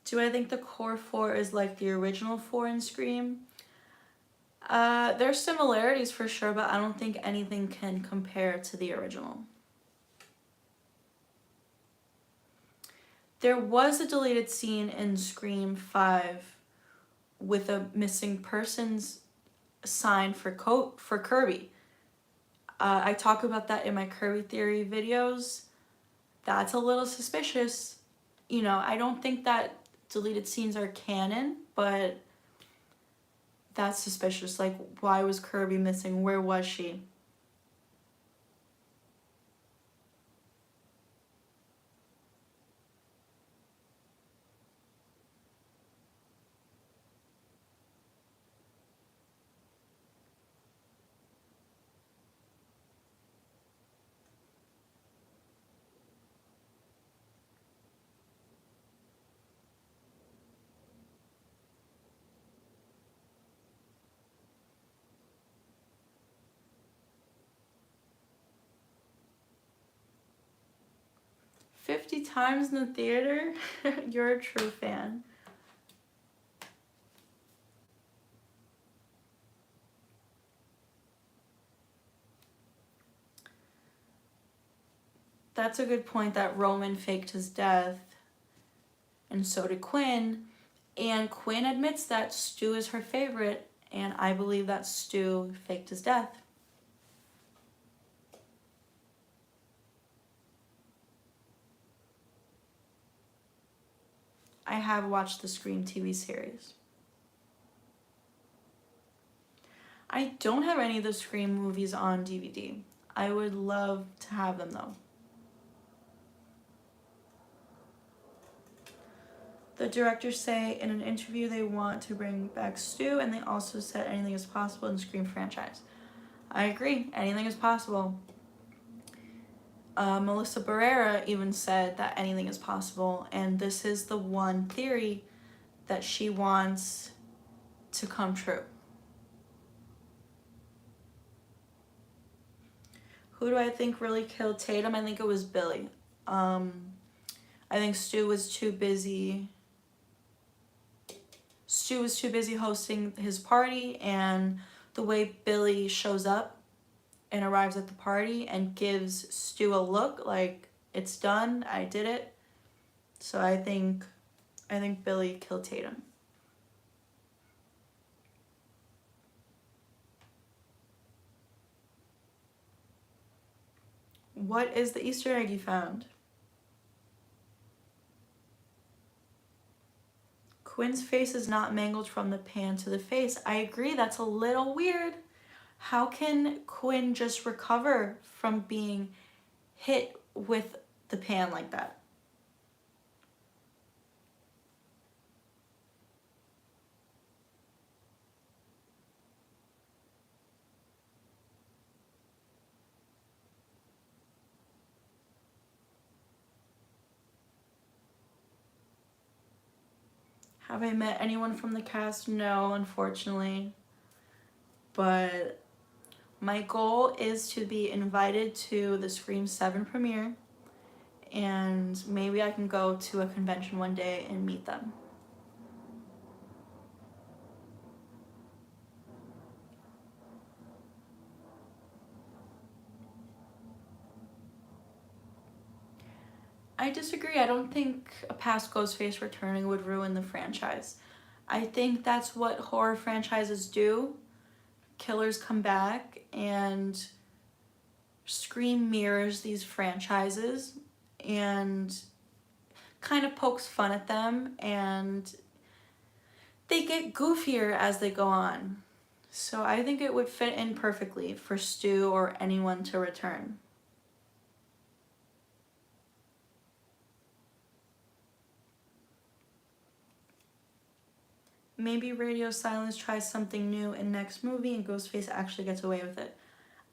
Do I think the core 4 is like the original 4 in Scream? There's similarities for sure, but I don't think anything can compare to the original. There was a deleted scene in Scream 5 with a missing persons sign for Kirby. I talk about that in my Kirby theory videos. That's a little suspicious. You know, I don't think that deleted scenes are canon, but that's suspicious. Like, why was Kirby missing? Where was she? "50 times in the theater?" You're a true fan. That's a good point that Roman faked his death, and so did Quinn. And Quinn admits that Stu is her favorite, and I believe that Stu faked his death. I have watched the Scream TV series. I don't have any of the Scream movies on DVD. I would love to have them though. The directors say in an interview they want to bring back Stu, and they also said anything is possible in the Scream franchise. I agree, anything is possible. Melissa Barrera even said that anything is possible, and this is the one theory that she wants to come true. Who do I think really killed Tatum? I think it was Billy. I think Stu was too busy. Stu was too busy hosting his party, and the way Billy shows up and arrives at the party and gives Stu a look like it's done, I did it. So I think Billy killed Tatum. What is the Easter egg you found? Quinn's face is not mangled from the pan to the face. I agree, that's a little weird. How can Quinn just recover from being hit with the pan like that? Have I met anyone from the cast? No, unfortunately. But my goal is to be invited to the Scream 7 premiere, and maybe I can go to a convention one day and meet them. I disagree. I don't think a past Ghostface returning would ruin the franchise. I think that's what horror franchises do. Killers come back, and Scream mirrors these franchises and kind of pokes fun at them, and they get goofier as they go on. So I think it would fit in perfectly for Stu or anyone to return. Maybe Radio Silence tries something new in next movie and Ghostface actually gets away with it.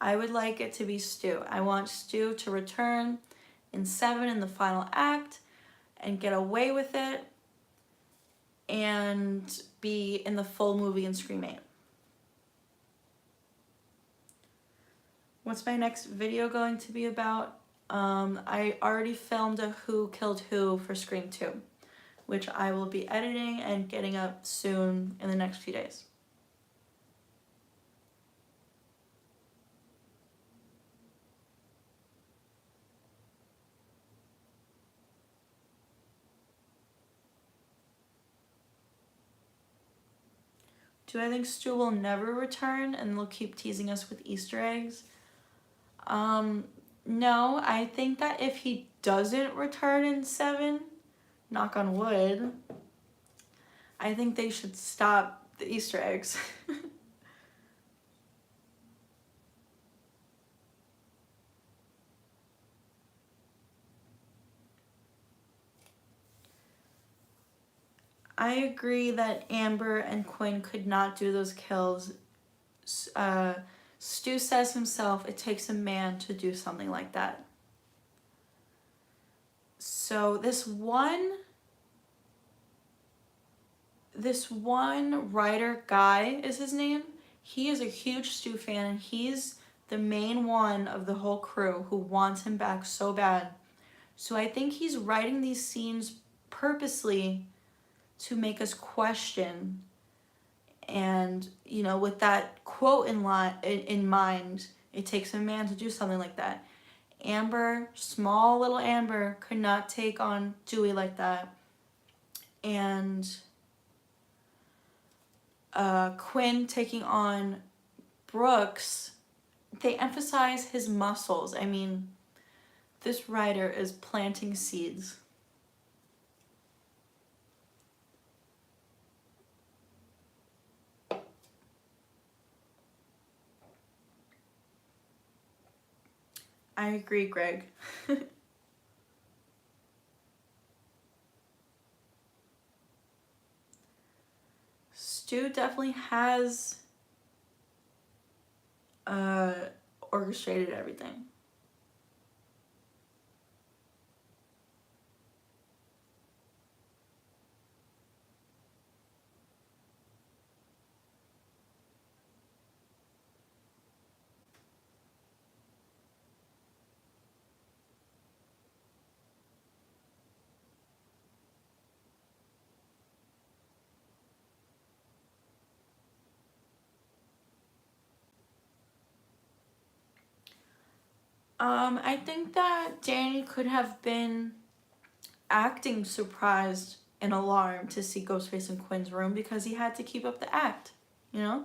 I would like it to be Stu. I want Stu to return in 7 in the final act and get away with it and be in the full movie in Scream 8. What's my next video going to be about? I already filmed a Who Killed Who for Scream 2, which I will be editing and getting up soon in the next few days. Do I think Stu will never return and they'll keep teasing us with Easter eggs? No, I think that if he doesn't return in 7, knock on wood, I think they should stop the Easter eggs. I agree that Amber and Quinn could not do those kills. Stu says himself it takes a man to do something like that. So this one writer guy is his name. He is a huge Stu fan, and he's the main one of the whole crew who wants him back so bad. So I think he's writing these scenes purposely to make us question, and with that quote in mind, it takes a man to do something like that. Amber, small little Amber, could not take on Dewey like that, and Quinn taking on Brooks, they emphasize his muscles. I mean, this writer is planting seeds. I agree, Greg. Stu definitely has orchestrated everything. I think that Danny could have been acting surprised and alarmed to see Ghostface in Quinn's room because he had to keep up the act, you know?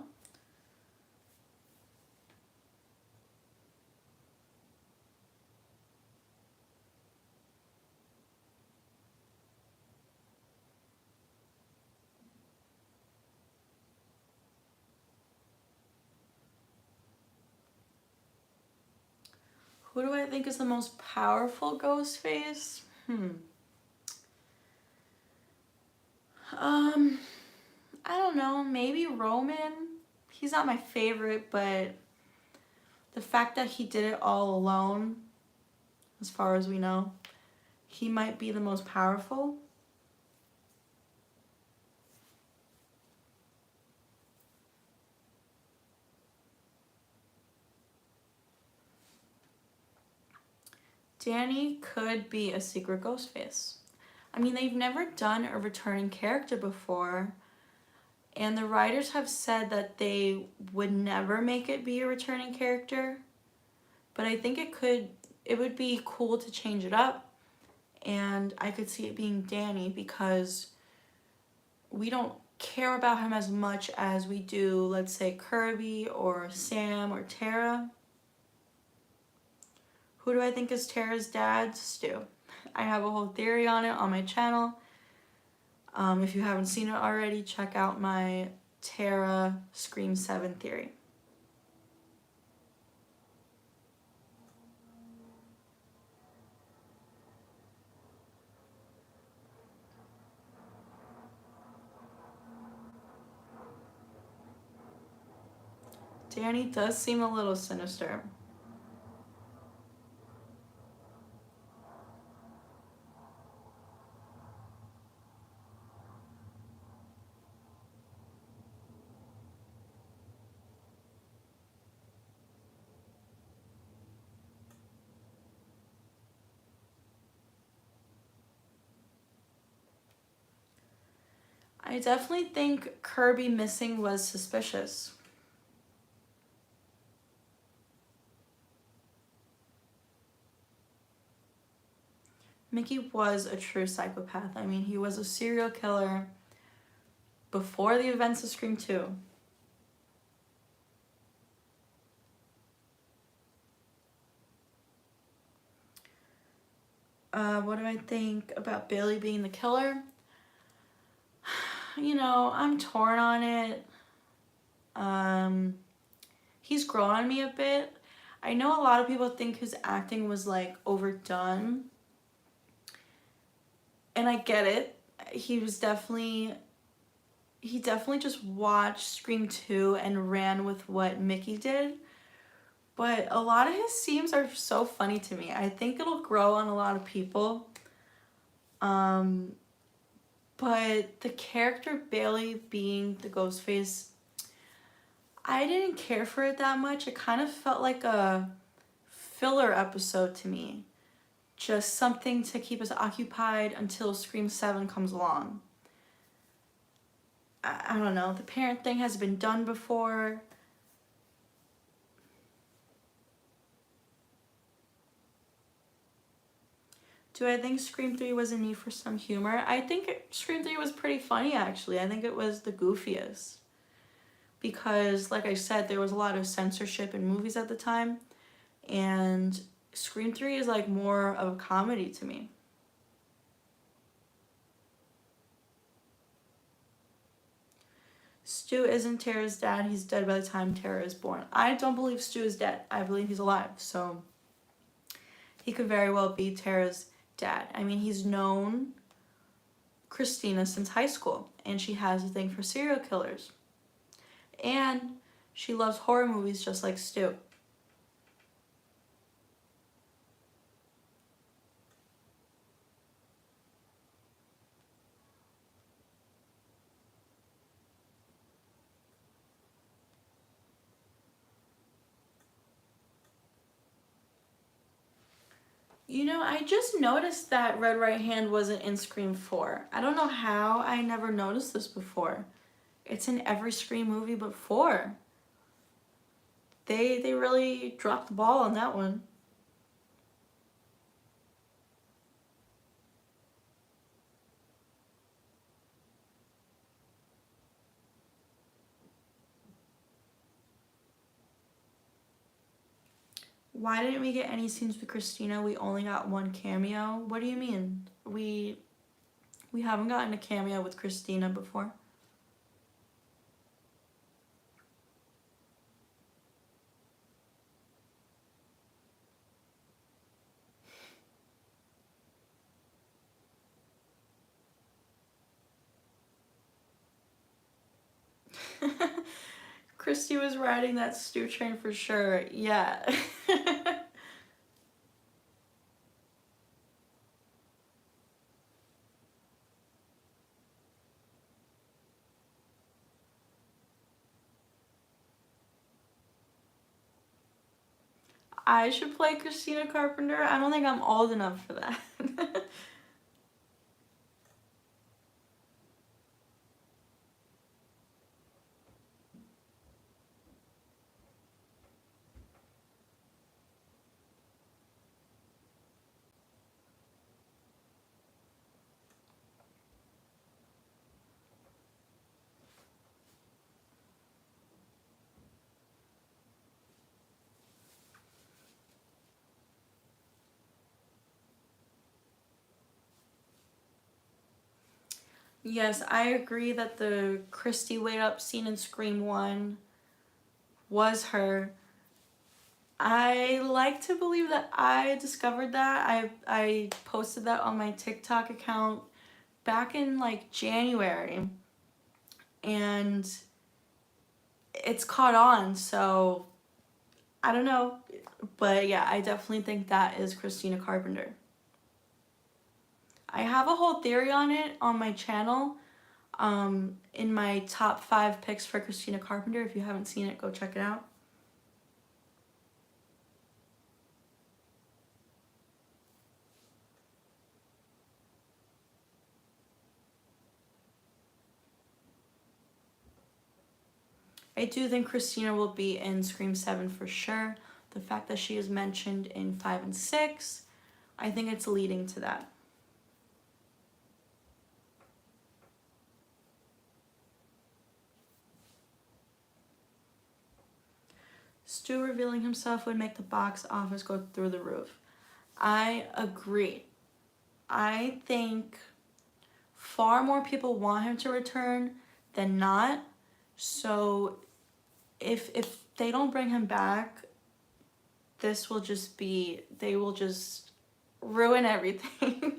Who do I think is the most powerful Ghostface? I don't know, maybe Roman. He's not my favorite, but the fact that he did it all alone, as far as we know, he might be the most powerful. Danny could be a secret Ghostface. I mean, they've never done a returning character before, and the writers have said that they would never make it be a returning character, but I think it would be cool to change it up, and I could see it being Danny because we don't care about him as much as we do, let's say, Kirby or Sam or Tara. Who do I think is Tara's dad? Stu. I have a whole theory on it on my channel. If you haven't seen it already, check out my Tara Scream 7 theory. Danny does seem a little sinister. I definitely think Kirby missing was suspicious. Mickey was a true psychopath. I mean, he was a serial killer before the events of Scream 2. What do I think about Billy being the killer? You know, I'm torn on it. He's grown on me a bit. I know a lot of people think his acting was like overdone. And I get it. He definitely just watched Scream 2 and ran with what Mickey did. But a lot of his scenes are so funny to me. I think it'll grow on a lot of people. But the character Bailey being the Ghostface, I didn't care for it that much. It kind of felt like a filler episode to me. Just something to keep us occupied until Scream 7 comes along. I don't know. The parent thing has been done before. Do I think Scream 3 was a need for some humor? I think Scream 3 was pretty funny, actually. I think it was the goofiest. Because, like I said, there was a lot of censorship in movies at the time. And Scream 3 is like more of a comedy to me. Stu isn't Tara's dad. He's dead by the time Tara is born. I don't believe Stu is dead. I believe he's alive. So he could very well be Tara's dad. I mean, he's known Christina since high school, and she has a thing for serial killers. And she loves horror movies just like Stu. You know, I just noticed that Red Right Hand wasn't in Scream 4. I don't know how I never noticed this before. It's in every Scream movie but 4. They really dropped the ball on that one. Why didn't we get any scenes with Christina? We only got one cameo. What do you mean? We haven't gotten a cameo with Christina before. Christy was riding that stew train for sure. Yeah. I should play Christina Carpenter. I don't think I'm old enough for that. Yes, I agree that the Christy wait up scene in Scream 1 was her. I like to believe that I discovered that. I posted that on my TikTok account back in like January, and it's caught on, so I don't know. But yeah, I definitely think that is Christina Carpenter. I have a whole theory on it on my channel, in my top 5 picks for Christina Carpenter. If you haven't seen it, go check it out. I do think Christina will be in Scream 7 for sure. The fact that she is mentioned in 5 and 6, I think it's leading to that. Stu revealing himself would make the box office go through the roof. I agree. I think far more people want him to return than not. So if they don't bring him back, this will just be, they will just ruin everything.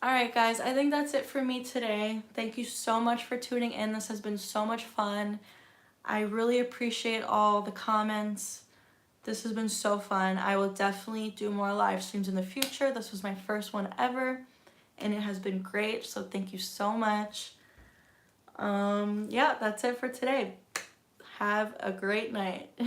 Alright guys, I think that's it for me today. Thank you so much for tuning in. This has been so much fun. I really appreciate all the comments. This has been so fun. I will definitely do more live streams in the future. This was my first one ever, and it has been great, so thank you so much. Yeah, that's it for today. Have a great night.